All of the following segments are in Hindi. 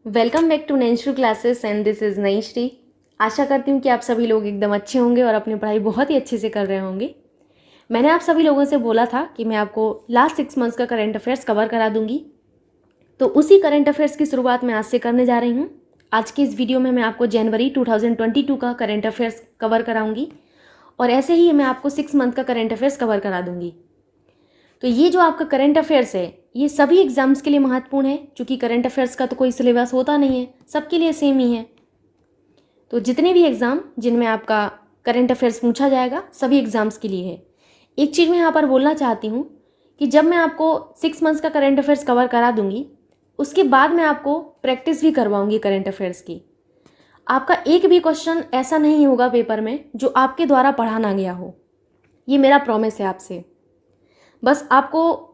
Welcome back to Nainshru classes and this is Naishree. आशा करती हूँ कि आप सभी लोग एकदम अच्छे होंगे और अपनी पढ़ाई बहुत ही अच्छे से कर रहे होंगे। मैंने आप सभी लोगों से बोला था कि मैं आपको लास्ट 6 मंथ्स का करंट अफेयर्स कवर करा दूंगी, तो उसी करंट अफेयर्स की शुरुआत मैं आज से करने जा रही हूँ। आज की इस वीडियो में मैं आपको जनवरी 2022 का करंट अफेयर्स कवर कराऊंगी और ऐसे ही मैं आपको 6 मंथ का करंट अफेयर्स कवर करा दूंगी। तो ये जो आपका करंट अफेयर्स है ये सभी एग्जाम्स के लिए महत्वपूर्ण है, क्योंकि करंट अफेयर्स का तो कोई सिलेबस होता नहीं है, सबके लिए सेम ही है। तो जितने भी एग्ज़ाम जिनमें आपका करंट अफेयर्स पूछा जाएगा सभी एग्ज़ाम्स के लिए है। एक चीज़ मैं यहाँ पर बोलना चाहती हूँ कि जब मैं आपको 6 मंथ्स का करंट अफेयर्स कवर करा दूंगी उसके बाद मैं आपको प्रैक्टिस भी करवाऊंगी करंट अफेयर्स की। आपका एक भी क्वेश्चन ऐसा नहीं होगा पेपर में जो आपके द्वारा पढ़ा ना गया हो, ये मेरा प्रॉमिस है आपसे। बस आपको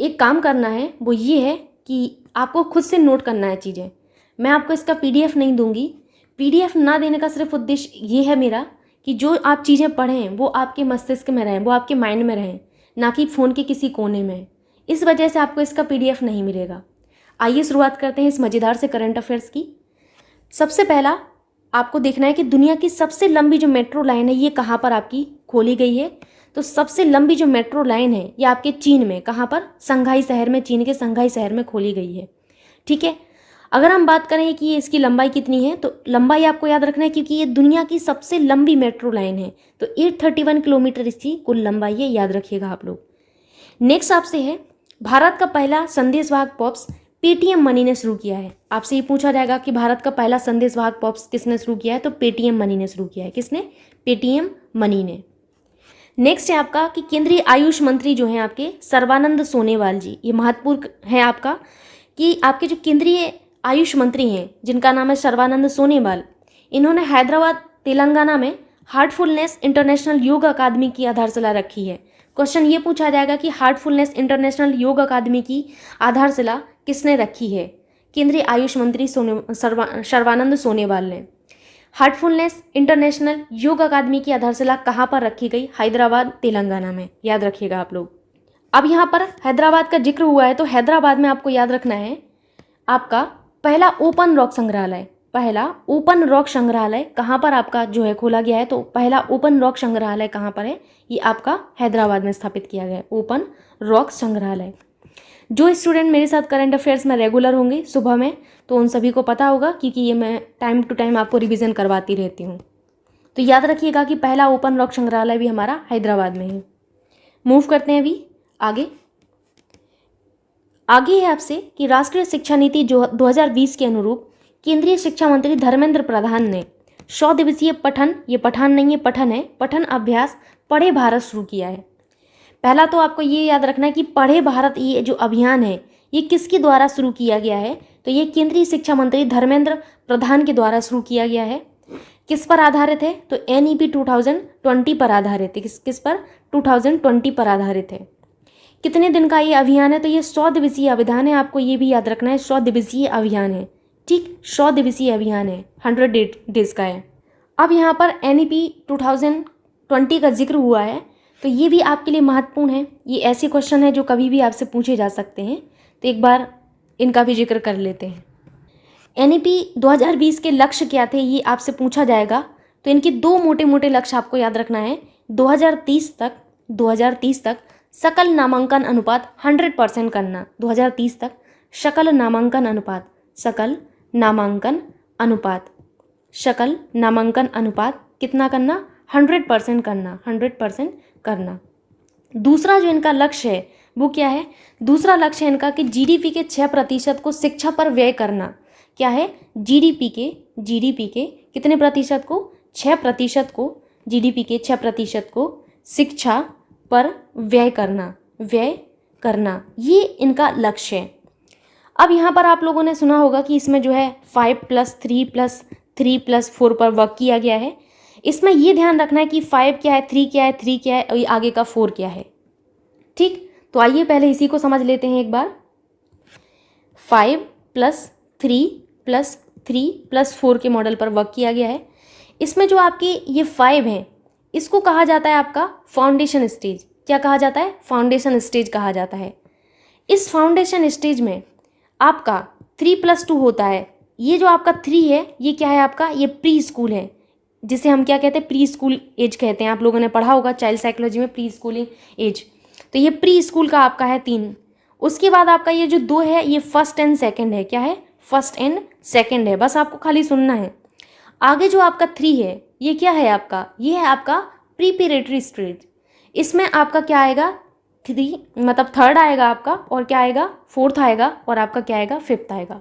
एक काम करना है, वो ये है कि आपको खुद से नोट करना है चीज़ें। मैं आपको इसका पीडीएफ नहीं दूंगी। पीडीएफ ना देने का सिर्फ उद्देश्य ये है मेरा कि जो आप चीज़ें पढ़ें वो आपके मस्तिष्क में रहें, वो आपके माइंड में रहें, ना कि फ़ोन के किसी कोने में। इस वजह से आपको इसका पीडीएफ नहीं मिलेगा। आइए शुरुआत करते हैं इस मज़ेदार से करंट अफेयर्स की। सबसे पहला आपको देखना है कि दुनिया की सबसे लंबी जो मेट्रो लाइन है ये कहाँ पर आपकी खोली गई है। तो सबसे लंबी जो मेट्रो लाइन है ये आपके चीन में, कहाँ पर? संघाई शहर में, चीन के संघाई शहर में खोली गई है। ठीक है, अगर हम बात करें कि इसकी लंबाई कितनी है, तो लंबाई आपको याद रखना है क्योंकि ये दुनिया की सबसे लंबी मेट्रो लाइन है। तो 831 किलोमीटर इसकी कुल लंबाई है, याद रखिएगा आप लोग। नेक्स्ट आपसे है, भारत का पहला संदेशवाहक पॉप्स पेटीएम मनी ने शुरू किया है। आपसे ये पूछा जाएगा कि भारत का पहला संदेशवाहक पॉप्स किसने शुरू किया है, तो पेटीएम मनी ने शुरू किया है। किसने? पेटीएम मनी ने। नेक्स्ट है आपका कि केंद्रीय आयुष मंत्री जो हैं आपके सर्बानंद सोनोवाल जी, ये महत्वपूर्ण है आपका कि आपके जो केंद्रीय आयुष मंत्री हैं जिनका नाम है सर्बानंद सोनोवाल, इन्होंने हैदराबाद तेलंगाना में हार्टफुलनेस इंटरनेशनल योग अकादमी की आधारशिला रखी है। क्वेश्चन ये पूछा जाएगा कि हार्टफुलनेस इंटरनेशनल योग अकादमी की आधारशिला किसने रखी है? केंद्रीय आयुष मंत्री सर्बानंद सोनोवाल ने। हार्टफुलनेस इंटरनेशनल योग अकादमी की आधारशिला कहाँ पर रखी गई? हैदराबाद तेलंगाना में, याद रखिएगा आप लोग। अब यहाँ पर हैदराबाद का जिक्र हुआ है तो हैदराबाद में आपको याद रखना है आपका पहला ओपन रॉक संग्रहालय। पहला ओपन रॉक संग्रहालय कहाँ पर आपका जो है खोला गया है? तो पहला ओपन रॉक संग्रहालय कहाँ पर है? ये आपका हैदराबाद में स्थापित किया गया है, ओपन रॉक संग्रहालय। जो स्टूडेंट मेरे साथ करंट अफेयर्स में रेगुलर होंगे सुबह में, तो उन सभी को पता होगा क्योंकि ये मैं टाइम टू टाइम आपको रिवीजन करवाती रहती हूँ। तो याद रखिएगा कि पहला ओपन रॉक संग्रहालय भी हमारा हैदराबाद में है। मूव करते हैं अभी आगे। आगे है आपसे कि राष्ट्रीय शिक्षा नीति जो 2020 के अनुरूप केंद्रीय शिक्षा मंत्री धर्मेंद्र प्रधान ने 100 दिवसीय पठन, ये पठान नहीं है पठन है, पठन अभ्यास पढ़े भारत शुरू किया है। पहला तो आपको ये याद रखना है कि पढ़े भारत ये जो अभियान है ये किसके द्वारा शुरू किया गया है? तो ये केंद्रीय शिक्षा मंत्री धर्मेंद्र प्रधान के द्वारा शुरू किया गया है। किस पर आधारित है? तो NEP 2020 पर आधारित है। किस पर? 2020 पर आधारित है। कितने दिन का ये अभियान है? तो ये 100 दिवसीय अभियान है। आपको ये भी याद रखना है 100 दिवसीय अभियान है। ठीक, 100 दिवसीय अभियान है, 100 डेज का है। अब यहाँ पर NEP 2020 का जिक्र हुआ है तो ये भी आपके लिए महत्वपूर्ण है। ये ऐसे क्वेश्चन है जो कभी भी आपसे पूछे जा सकते हैं, तो एक बार इनका भी जिक्र कर लेते हैं। NEP 2020 के लक्ष्य क्या थे ये आपसे पूछा जाएगा, तो इनके दो मोटे मोटे लक्ष्य आपको याद रखना है। 2030 तक सकल नामांकन अनुपात 100% करना। 2030 तक सकल नामांकन अनुपात कितना करना? 100% करना, 100% करना। दूसरा जो इनका लक्ष्य है वो क्या है? दूसरा लक्ष्य है इनका कि GDP के 6% को शिक्षा पर व्यय करना। क्या है? GDP के कितने प्रतिशत को? 6% को, GDP के 6% को शिक्षा पर व्यय करना, ये इनका लक्ष्य है। अब यहाँ पर आप लोगों ने सुना होगा कि इसमें जो है 5+3+3+4 पर वर्क किया गया है। इसमें ये ध्यान रखना है कि 5 क्या है, 3 क्या है, 3 क्या है और आगे का 4 क्या है। ठीक, तो आइए पहले इसी को समझ लेते हैं एक बार। 5+3+3+4 के मॉडल पर वर्क किया गया है। इसमें जो आपकी ये 5 है इसको कहा जाता है आपका फाउंडेशन स्टेज। क्या कहा जाता है? फाउंडेशन स्टेज कहा जाता है। इस फाउंडेशन स्टेज में आपका 3+2 होता है, ये जो आपका 3 है ये क्या है आपका, ये प्री स्कूल है, जिसे हम क्या कहते हैं, प्री स्कूल एज कहते हैं। आप लोगों ने पढ़ा होगा चाइल्ड साइकोलॉजी में प्री स्कूलिंग एज। तो ये प्री स्कूल का आपका है 3। उसके बाद आपका ये जो 2 है ये फर्स्ट एंड सेकंड है। क्या है, फर्स्ट एंड सेकंड है, बस आपको खाली सुनना है। आगे जो आपका 3 है ये क्या है आपका, ये है आपका प्रीपेरेटरी स्टेज। इसमें आपका क्या आएगा, 3 मतलब थर्ड आएगा आपका, और क्या आएगा, फोर्थ आएगा, और आपका क्या आएगा, फिफ्थ आएगा।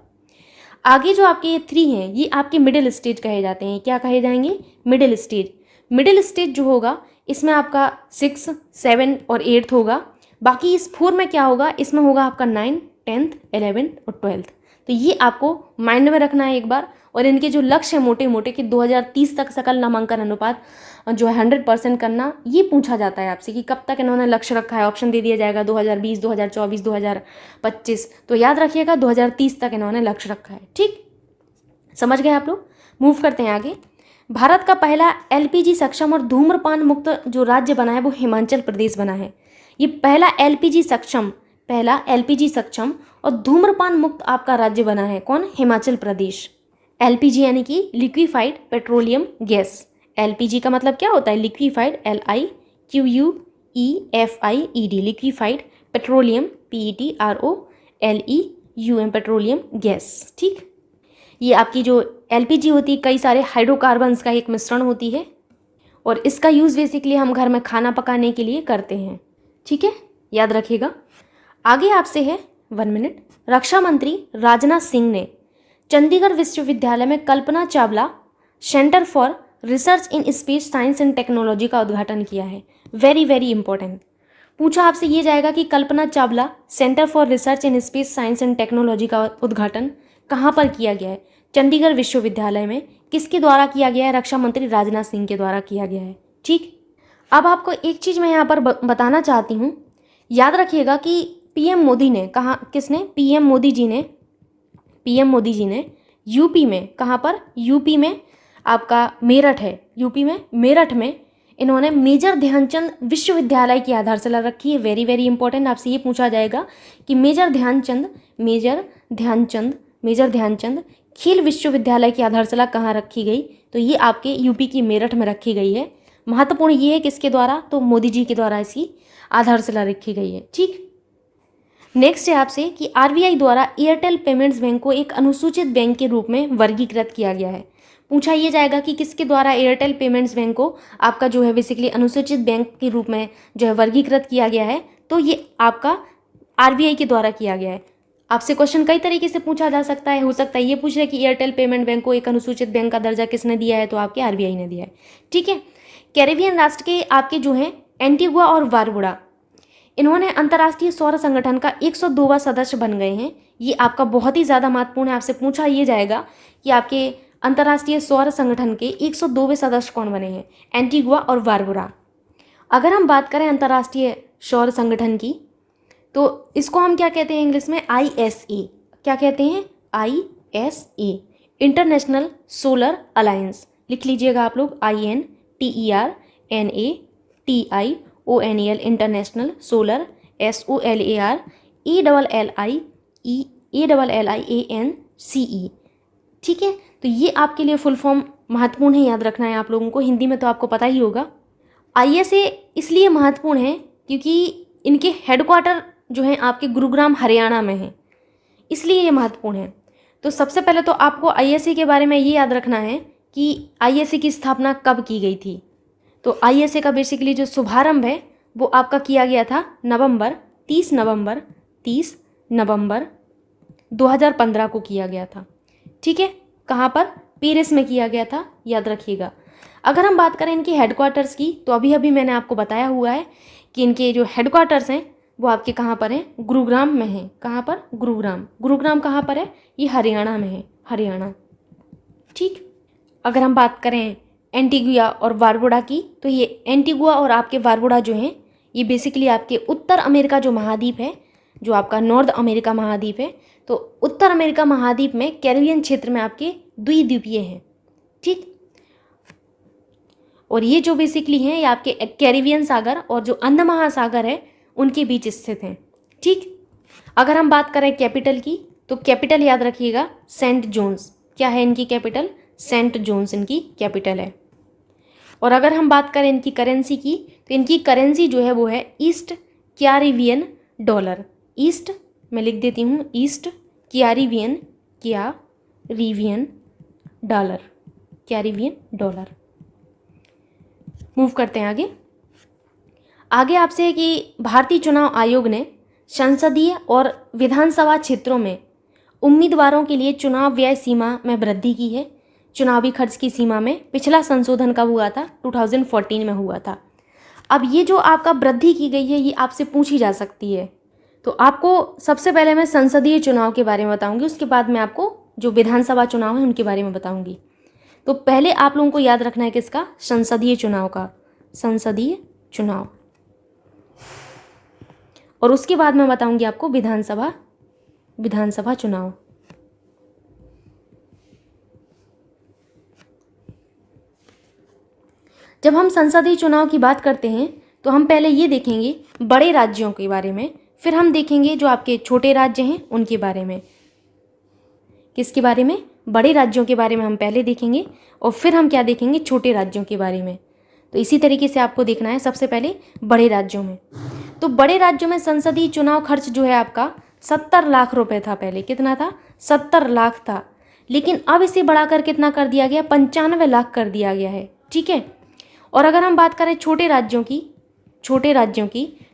आगे जो आपके ये 3 हैं ये आपके मिडिल स्टेज कहे जाते हैं। क्या कहे जाएंगे, मिडिल स्टेज। मिडिल स्टेज जो होगा इसमें आपका 6, 7 और 8 होगा। बाकी इस 4 में क्या होगा, इसमें होगा आपका 9, 10th, 11th और 12th। तो ये आपको माइंड में रखना है एक बार। और इनके जो लक्ष्य है मोटे मोटे कि 2030 तक सकल नामांकन अनुपात जो है 100% करना, ये पूछा जाता है आपसे कि कब तक इन्होंने लक्ष्य रखा है। ऑप्शन दे दिया जाएगा 2020, 2024, 2025। तो याद रखिएगा 2030 तक इन्होंने लक्ष्य रखा है। ठीक, समझ गए आप लोग। मूव करते हैं आगे। भारत का पहला LPG सक्षम और धूम्रपान मुक्त जो राज्य बना है वो हिमाचल प्रदेश बना है। ये पहला LPG सक्षम और धूम्रपान मुक्त आपका राज्य बना है। कौन, हिमाचल प्रदेश। LPG यानी कि लिक्विफाइड पेट्रोलियम गैस। LPG का मतलब क्या होता है, liquefied, LIQUEFIED, liquefied petroleum, PETROLEUM, petroleum gas. ठीक, ये आपकी जो LPG होती है कई सारे हाइड्रोकार्बन्स का एक मिश्रण होती है, और इसका यूज़ बेसिकली हम घर में खाना पकाने के लिए करते हैं। ठीक है, याद रखिएगा। आगे आपसे है 1 मिनट। रक्षा मंत्री राजनाथ सिंह ने चंडीगढ़ विश्वविद्यालय में Kalpana Chawla centre for research in space science and technology का उद्घाटन किया है। Very very important. पूछा आपसे ये जाएगा कि Kalpana Chawla centre for research in space science and technology का उद्घाटन कहाँ पर किया गया है, चंडीगढ़ विश्वविद्यालय में। किसके द्वारा किया गया है, रक्षा मंत्री राजनाथ सिंह के द्वारा किया गया है। ठीक, अब आपको एक चीज़ मैं यहाँ पर बताना चाहती हूँ। याद रखिएगा कि PM मोदी ने कहा, किसने, PM मोदी जी ने यूपी में, कहाँ पर, यूपी में आपका मेरठ है, यूपी में मेरठ में इन्होंने मेजर ध्यानचंद विश्वविद्यालय की आधारशिला रखी है। वेरी वेरी इंपॉर्टेंट, आपसे ये पूछा जाएगा कि मेजर ध्यानचंद खेल विश्वविद्यालय की आधारशिला कहाँ रखी गई, तो ये आपके यूपी की मेरठ में रखी गई है। महत्वपूर्ण ये है किसके द्वारा, तो मोदी जी के द्वारा इसकी आधारशिला रखी गई है। ठीक, नेक्स्ट है आपसे कि RBI द्वारा एयरटेल पेमेंट्स बैंक को एक अनुसूचित बैंक के रूप में वर्गीकृत किया गया है। पूछा ये जाएगा कि किसके द्वारा एयरटेल पेमेंट्स बैंक को आपका जो है बेसिकली अनुसूचित बैंक के रूप में जो है वर्गीकृत किया गया है, तो ये आपका RBI के द्वारा किया गया है। आपसे क्वेश्चन कई तरीके से पूछा जा सकता है। हो सकता है ये पूछ रहे कि एयरटेल पेमेंट बैंक को एक अनुसूचित बैंक का दर्जा किसने दिया है, तो आपके RBI ने दिया है। ठीक है, कैरेबियन राष्ट्र के आपके जो हैं एंटीगुआ और बारबुडा, इन्होंने अंतर्राष्ट्रीय सौर संगठन का 102वां सदस्य बन गए हैं। ये आपका बहुत ही ज़्यादा महत्वपूर्ण है। आपसे पूछा ये जाएगा कि आपके अंतर्राष्ट्रीय सौर संगठन के 102वें सदस्य कौन बने हैं, एंटीगुआ और बारबुडा। अगर हम बात करें अंतर्राष्ट्रीय सौर संगठन की, तो इसको हम क्या कहते हैं इंग्लिश में, ISA। क्या कहते हैं, ISA, इंटरनेशनल सोलर अलायंस। लिख लीजिएगा आप लोग, INTERNATIONEL, इंटरनेशनल सोलर, SOLAR, ठीक है। तो ये आपके लिए फुल फॉर्म महत्वपूर्ण है, याद रखना है आप लोगों को। हिंदी में तो आपको पता ही होगा। ISA इसलिए महत्वपूर्ण है क्योंकि इनके हेडक्वार्टर जो हैं आपके गुरुग्राम हरियाणा में हैं, इसलिए ये महत्वपूर्ण है। तो सबसे पहले तो आपको ISA के बारे में ये याद रखना है कि ISA की स्थापना कब की गई थी। तो ISA का बेसिकली जो शुभारंभ है वो आपका किया गया था 30 नवंबर 2015 को किया गया था। ठीक है, कहाँ पर, पेरिस में किया गया था, याद रखिएगा। अगर हम बात करें इनके हेडक्वार्टर्स की, तो अभी अभी मैंने आपको बताया हुआ है कि इनके जो हेडक्वार्टर्स हैं वो आपके कहाँ पर हैं, गुरुग्राम में हैं। कहाँ पर, गुरुग्राम कहाँ पर है, ये हरियाणा में है, हरियाणा। ठीक, अगर हम बात करें एंटीगुआ और बारबुडा की, तो ये एंटीगुआ और आपके बारबुडा जो हैं ये बेसिकली आपके उत्तर अमेरिका जो महाद्वीप है, जो आपका नॉर्थ अमेरिका महाद्वीप है, तो उत्तर अमेरिका महाद्वीप में कैरिबियन क्षेत्र में आपके द्वीपीय हैं। ठीक, और ये जो बेसिकली हैं ये आपके कैरिबियन सागर और जो अंध महासागर है उनके बीच स्थित हैं। ठीक, अगर हम बात करें कैपिटल की, तो कैपिटल याद रखिएगा सेंट जोन्स। क्या है इनकी कैपिटल? सेंट जोन्स इनकी कैपिटल है। और अगर हम बात करें इनकी करेंसी की, तो इनकी करेंसी जो है वो है ईस्ट कैरिबियन डॉलर। ईस्ट मैं लिख देती हूँ, east Caribbean dollar, Caribbean dollar. Move करते हैं आगे। आगे आपसे है कि भारतीय चुनाव आयोग ने संसदीय और विधानसभा क्षेत्रों में उम्मीदवारों के लिए चुनाव व्यय सीमा में वृद्धि की है। चुनावी खर्च की सीमा में पिछला संशोधन कब हुआ था? 2014 में हुआ था। अब ये जो आपका वृद्धि की गई है ये आपसे पूछी जा सकती है। तो आपको सबसे पहले मैं संसदीय चुनाव के बारे में बताऊंगी, उसके बाद मैं आपको जो विधानसभा चुनाव है उनके बारे में बताऊंगी। तो पहले आप लोगों को याद रखना है किसका? संसदीय चुनाव का, संसदीय चुनाव। और उसके बाद मैं बताऊंगी आपको विधानसभा चुनाव। जब हम संसदीय चुनाव की बात करते हैं तो हम पहले ये देखेंगे बड़े राज्यों के बारे में, फिर हम देखेंगे जो आपके छोटे राज्य हैं उनके बारे में। किसके बारे में? बड़े राज्यों के बारे में हम पहले देखेंगे और फिर हम क्या देखेंगे? छोटे राज्यों के बारे में। तो इसी तरीके से आपको देखना है सबसे पहले बड़े राज्यों में। तो बड़े राज्यों में संसदीय चुनाव खर्च जो है आपका 70 लाख रुपए था। पहले कितना था? 70 लाख था, लेकिन अब इसे बढ़ाकर कितना कर दिया गया? 95 लाख कर दिया गया है। ठीक है। और अगर हम बात करें छोटे राज्यों की,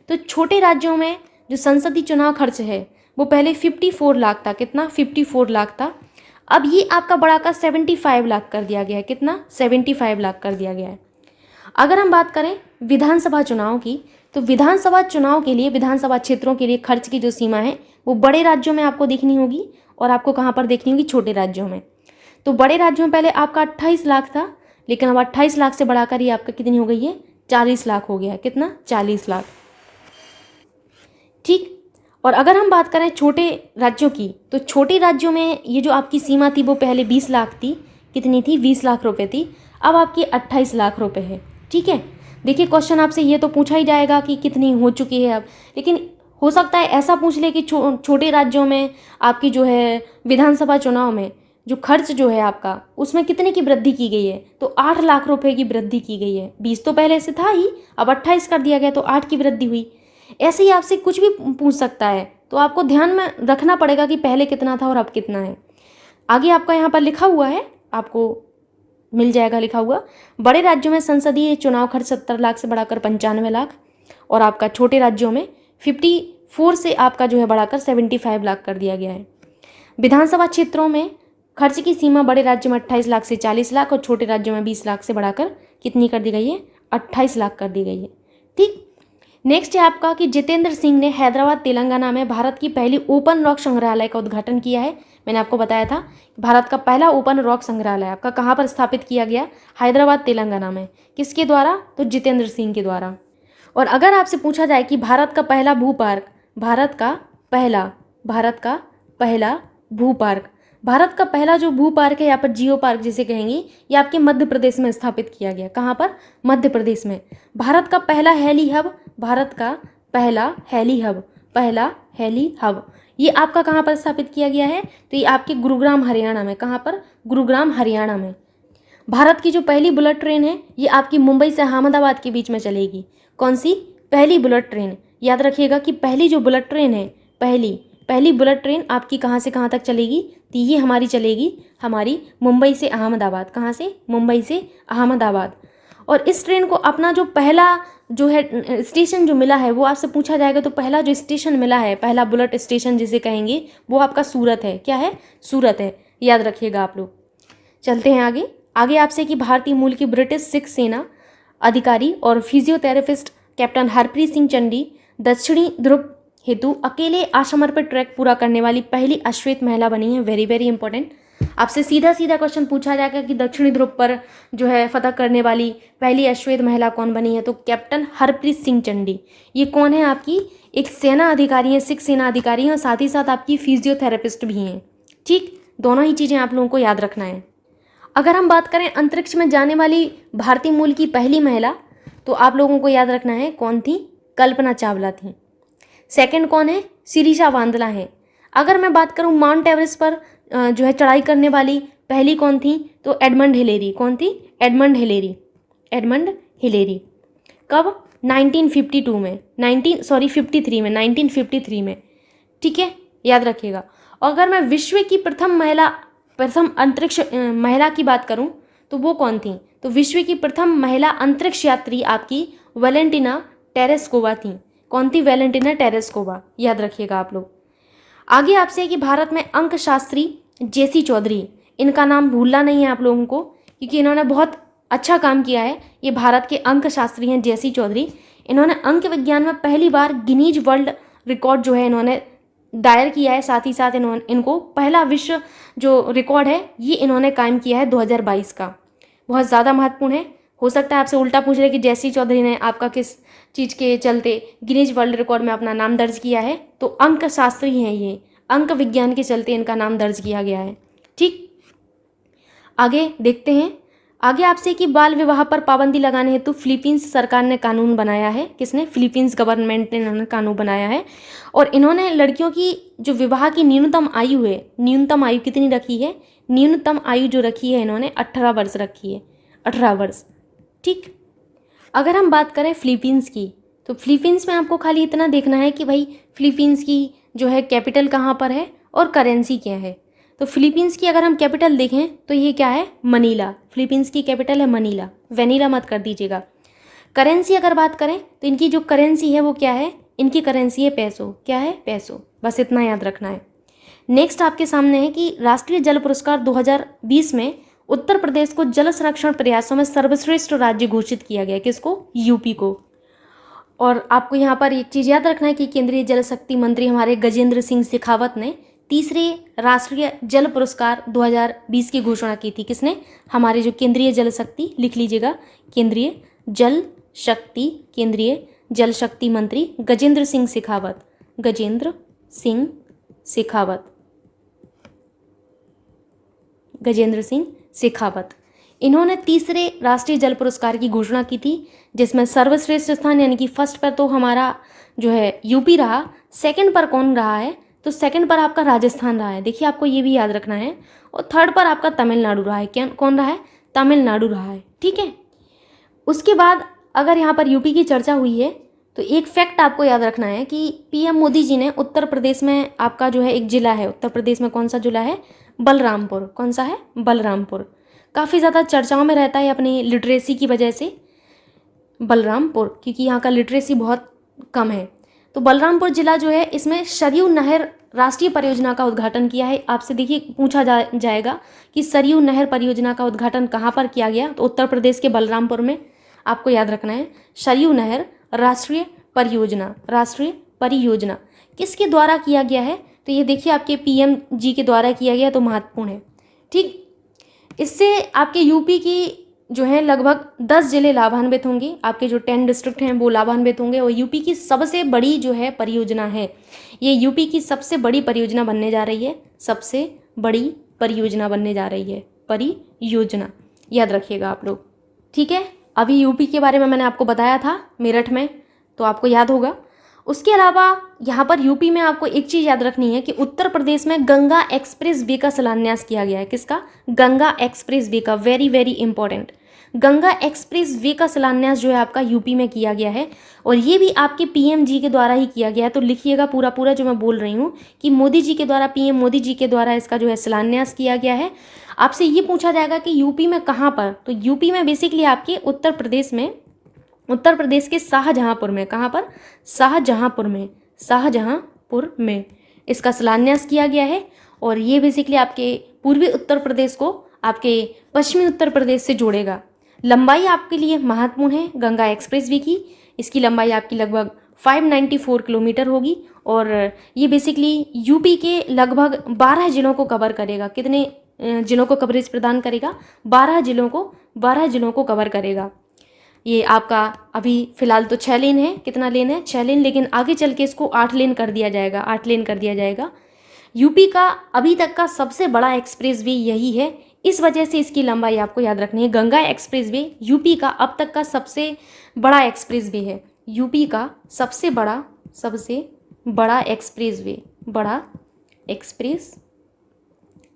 तो छोटे राज्यों में जो संसदीय चुनाव खर्च है वो पहले 54 लाख था। कितना? 54 लाख था। अब ये आपका बढ़ाकर 75 लाख कर दिया गया है। कितना? 75 लाख कर दिया गया है। अगर हम बात करें विधानसभा चुनाव की, तो विधानसभा चुनाव के लिए, विधानसभा क्षेत्रों के लिए खर्च की जो सीमा है वो बड़े राज्यों में आपको देखनी होगी और आपको कहाँ पर देखनी होगी? छोटे राज्यों में। तो बड़े राज्यों में पहले आपका 28 लाख था, लेकिन अब 28 लाख से बढ़ाकर ये आपका कितनी हो गई है? 40 लाख हो गया है। कितना? 40 लाख। ठीक। और अगर हम बात करें छोटे राज्यों की, तो छोटे राज्यों में ये जो आपकी सीमा थी वो पहले 20 लाख थी। कितनी थी? 20 लाख रुपए थी। अब आपकी 28 लाख रुपए है। ठीक है। देखिए क्वेश्चन आपसे ये तो पूछा ही जाएगा कि कितनी हो चुकी है अब, लेकिन हो सकता है ऐसा पूछ ले कि छोटे राज्यों में आपकी जो है विधानसभा चुनाव में जो खर्च जो है आपका उसमें कितने की वृद्धि की गई है? तो 8 लाख रुपए की वृद्धि की गई है। 20 तो पहले से था ही, अब 28 कर दिया गया तो 8 की वृद्धि हुई। ऐसे ही आपसे कुछ भी पूछ सकता है, तो आपको ध्यान में रखना पड़ेगा कि पहले कितना था और अब कितना है। आगे आपका यहाँ पर लिखा हुआ है, आपको मिल जाएगा लिखा हुआ, बड़े राज्यों में संसदीय चुनाव खर्च 70 लाख से बढ़ाकर 95 लाख, और आपका छोटे राज्यों में 54 से आपका जो है बढ़ाकर 75 लाख कर दिया गया है। विधानसभा क्षेत्रों में खर्च की सीमा बड़े राज्यों में 28 लाख से 40 लाख और छोटे राज्यों में 20 लाख से बढ़ाकर कितनी कर दी गई है? 28 लाख कर दी गई है। ठीक। नेक्स्ट है आपका कि जितेंद्र सिंह ने हैदराबाद तेलंगाना में भारत की पहली ओपन रॉक संग्रहालय का उद्घाटन किया है। मैंने आपको बताया था भारत का पहला ओपन रॉक संग्रहालय आपका कहाँ पर स्थापित किया गया? हैदराबाद तेलंगाना में। किसके द्वारा? तो जितेंद्र सिंह के द्वारा। और अगर आपसे पूछा जाए कि भारत का पहला भू पार्क, भारत का पहला भू पार्क, भारत का पहला जो भू पार्क है, यहाँ पर जियो पार्क जिसे कहेंगे, ये आपके मध्य प्रदेश में स्थापित किया गया। कहाँ पर? मध्य प्रदेश में। भारत का पहला हेली हब, भारत का पहला हेली हब, ये आपका कहाँ पर स्थापित किया गया है? तो ये आपके गुरुग्राम हरियाणा में। कहाँ पर? गुरुग्राम हरियाणा में। भारत की जो पहली बुलेट ट्रेन है ये आपकी मुंबई से अहमदाबाद के बीच में चलेगी। कौन सी? पहली बुलेट ट्रेन। याद रखिएगा कि पहली जो बुलेट ट्रेन है, पहली बुलेट ट्रेन आपकी कहाँ से कहाँ तक चलेगी? तो ये हमारी चलेगी हमारी मुंबई से अहमदाबाद। कहाँ से? मुंबई से अहमदाबाद। और इस ट्रेन को अपना जो पहला जो है स्टेशन जो मिला है, वो आपसे पूछा जाएगा तो पहला जो स्टेशन मिला है, पहला बुलेट स्टेशन जिसे कहेंगे, वो आपका सूरत है। क्या है? सूरत है। याद रखिएगा आप लोग। चलते हैं आगे आपसे कि भारतीय मूल की ब्रिटिश सिख सेना अधिकारी और फिजियोथेरेपिस्ट कैप्टन हरप्रीत सिंह चंडी दक्षिणी ध्रुव हेतु अकेले असमर्पित ट्रैक पूरा करने वाली पहली अश्वेत महिला बनी है। Very very important. आपसे सीधा क्वेश्चन पूछा जाएगा कि दक्षिणी ध्रुव पर जो है फतह करने वाली पहली अश्वेत महिला कौन बनी है? तो कैप्टन हरप्रीत सिंह चंडी। ये कौन है? आपकी एक सेना अधिकारी है, सिख सेना अधिकारी है, और साथ ही साथ आपकी फिजियोथेरेपिस्ट भी हैं। ठीक। दोनों ही चीज़ें आप लोगों को याद रखना है। अगर हम बात करें अंतरिक्ष में जाने वाली भारतीय मूल की पहली महिला, तो आप लोगों को याद रखना है कौन थी? कल्पना चावला थी। सेकंड कौन है? शिरीषा वांदला है। अगर मैं बात करूं माउंट एवरेस्ट पर जो है चढ़ाई करने वाली पहली कौन थी? तो एडमंड हिलेरी। कौन थी? Edmund Hillary. Edmund Hillary. कब? 1952 में, 1953 में। ठीक है, याद रखिएगा। और अगर मैं विश्व की प्रथम अंतरिक्ष महिला की बात करूं तो वो कौन थी? तो विश्व की प्रथम महिला अंतरिक्ष यात्री आपकी वैलेंटिना टेरेस्कोवा थी। कौन थी? Valentina Tereshkova. याद रखिएगा आप लोग। आगे आपसे है कि भारत में अंक शास्त्री जेसी चौधरी, इनका नाम भूलना नहीं है आप लोगों को, क्योंकि इन्होंने बहुत अच्छा काम किया है। ये भारत के अंक शास्त्री हैं जेसी चौधरी। इन्होंने अंक विज्ञान में पहली बार गिनीज वर्ल्ड रिकॉर्ड जो है इन्होंने दायर किया है। साथ ही साथ इनको पहला विश्व जो रिकॉर्ड है ये इन्होंने कायम किया है 2022 का। बहुत ज़्यादा महत्वपूर्ण है। हो सकता है आपसे उल्टा पूछ रहे कि जेसी चौधरी ने आपका किस चीज़ के चलते गिनीज वर्ल्ड रिकॉर्ड में अपना नाम दर्ज किया है? तो अंक शास्त्री हैं ये, अंक विज्ञान के चलते इनका नाम दर्ज किया गया है। ठीक, आगे देखते हैं। आगे आपसे कि बाल विवाह पर पाबंदी लगाने हेतु फिलीपींस सरकार ने कानून बनाया है। किसने? फिलीपींस गवर्नमेंट ने इन्होंने कानून बनाया है। और इन्होंने लड़कियों की जो विवाह की न्यूनतम आयु है, न्यूनतम आयु कितनी रखी है? न्यूनतम आयु जो रखी है इन्होंने 18 वर्ष रखी है। 18 वर्ष। ठीक, अगर हम बात करें फिलीपींस की, तो फिलीपींस में आपको खाली इतना देखना है कि भाई फिलीपींस की जो है कैपिटल कहाँ पर है और करेंसी क्या है। तो फिलीपींस की अगर हम कैपिटल देखें तो ये क्या है? मनीला। फिलीपींस की कैपिटल है मनीला, वेनीला मत कर दीजिएगा। करेंसी अगर बात करें तो इनकी जो करेंसी है वो क्या है? इनकी करेंसी है पैसो। क्या है? पैसो। बस इतना याद रखना है। नेक्स्ट आपके सामने है कि राष्ट्रीय जल पुरस्कार 2020 में उत्तर प्रदेश को जल संरक्षण प्रयासों में सर्वश्रेष्ठ राज्य घोषित किया गया। किसको? यूपी को। और आपको यहाँ पर एक चीज़ याद रखना है कि केंद्रीय जल शक्ति मंत्री हमारे गजेंद्र सिंह शेखावत ने तीसरे राष्ट्रीय जल पुरस्कार 2020 की घोषणा की थी। किसने? हमारे जो केंद्रीय जल शक्ति, लिख लीजिएगा, केंद्रीय जल शक्ति मंत्री गजेंद्र सिंह शेखावत। गजेंद्र सिंह शेखावत। गजेंद्र सिंह शेखावत। इन्होंने तीसरे राष्ट्रीय जल पुरस्कार की घोषणा की थी, जिसमें सर्वश्रेष्ठ स्थान यानी कि फर्स्ट पर तो हमारा जो है यूपी रहा। सेकंड पर कौन रहा है? तो सेकंड पर आपका राजस्थान रहा है। देखिए, आपको ये भी याद रखना है। और थर्ड पर आपका तमिलनाडु रहा है। क्या कौन रहा है? तमिलनाडु रहा है। ठीक है, उसके बाद अगर यहाँ पर यूपी की चर्चा हुई है तो एक फैक्ट आपको याद रखना है कि पीएम मोदी जी ने उत्तर प्रदेश में आपका जो है एक जिला है, उत्तर प्रदेश में कौन सा जिला है? बलरामपुर। कौन सा है? बलरामपुर। काफ़ी ज़्यादा चर्चाओं में रहता है अपनी लिटरेसी की वजह से बलरामपुर, क्योंकि यहाँ का लिटरेसी बहुत कम है। तो बलरामपुर जिला जो है, इसमें सरयू नहर राष्ट्रीय परियोजना का उद्घाटन किया है। आपसे देखिए पूछा जाएगा कि सरयू नहर परियोजना का उद्घाटन कहाँ पर किया गया? तो उत्तर प्रदेश के बलरामपुर में। आपको याद रखना है सरयू नहर राष्ट्रीय परियोजना किसके द्वारा किया गया है? तो ये देखिए आपके पीएम जी के द्वारा किया गया, तो महत्वपूर्ण है। ठीक, इससे आपके यूपी की जो है लगभग 10 जिले लाभान्वित होंगे। आपके जो 10 डिस्ट्रिक्ट हैं वो लाभान्वित होंगे। और यूपी की सबसे बड़ी जो है परियोजना है, ये यूपी की सबसे बड़ी परियोजना बनने जा रही है। सबसे बड़ी परियोजना बनने जा रही है, परियोजना। याद रखिएगा आप लोग। ठीक है, अभी यूपी के बारे में मैंने आपको बताया था मेरठ में, तो आपको याद होगा। उसके अलावा यहाँ पर यूपी में आपको एक चीज़ याद रखनी है कि उत्तर प्रदेश में गंगा एक्सप्रेस वे का शिलान्यास किया गया है। किसका? गंगा एक्सप्रेस वे का। Very very important. Ganga express way का शिलान्यास जो है आपका यूपी में किया गया है, और ये भी आपके पीएम जी के द्वारा ही किया गया है। तो लिखिएगा पूरा पूरा जो मैं बोल रही हूँ कि मोदी जी के द्वारा, पीएम मोदी जी के द्वारा इसका जो है शिलान्यास किया गया है। आपसे ये पूछा जाएगा कि यूपी में कहाँ पर? तो यूपी में बेसिकली आपके उत्तर प्रदेश के शाहजहांपुर में। कहाँ पर? शाहजहांपुर में इसका शिलान्यास किया गया है। और ये बेसिकली आपके पूर्वी उत्तर प्रदेश को आपके पश्चिमी उत्तर प्रदेश से जोड़ेगा। लंबाई आपके लिए महत्वपूर्ण है गंगा एक्सप्रेस वे की। इसकी लंबाई आपकी लगभग 594 किलोमीटर होगी, और ये बेसिकली यूपी के लगभग 12 जिलों को कवर करेगा। कितने जिलों को कवरेज प्रदान करेगा? 12 जिलों को कवर करेगा। ये आपका अभी फिलहाल तो 6 लेन है। कितना लेन है? 6 लेन, लेकिन आगे चल के इसको 8 लेन कर दिया जाएगा। 8 लेन कर दिया जाएगा। यूपी का अभी तक का सबसे बड़ा एक्सप्रेस वे यही है, इस वजह से इसकी लंबाई आपको याद रखनी है। गंगा एक्सप्रेस वे यूपी का अब तक का सबसे बड़ा एक्सप्रेस वे है। यूपी का सबसे बड़ा एक्सप्रेस वे,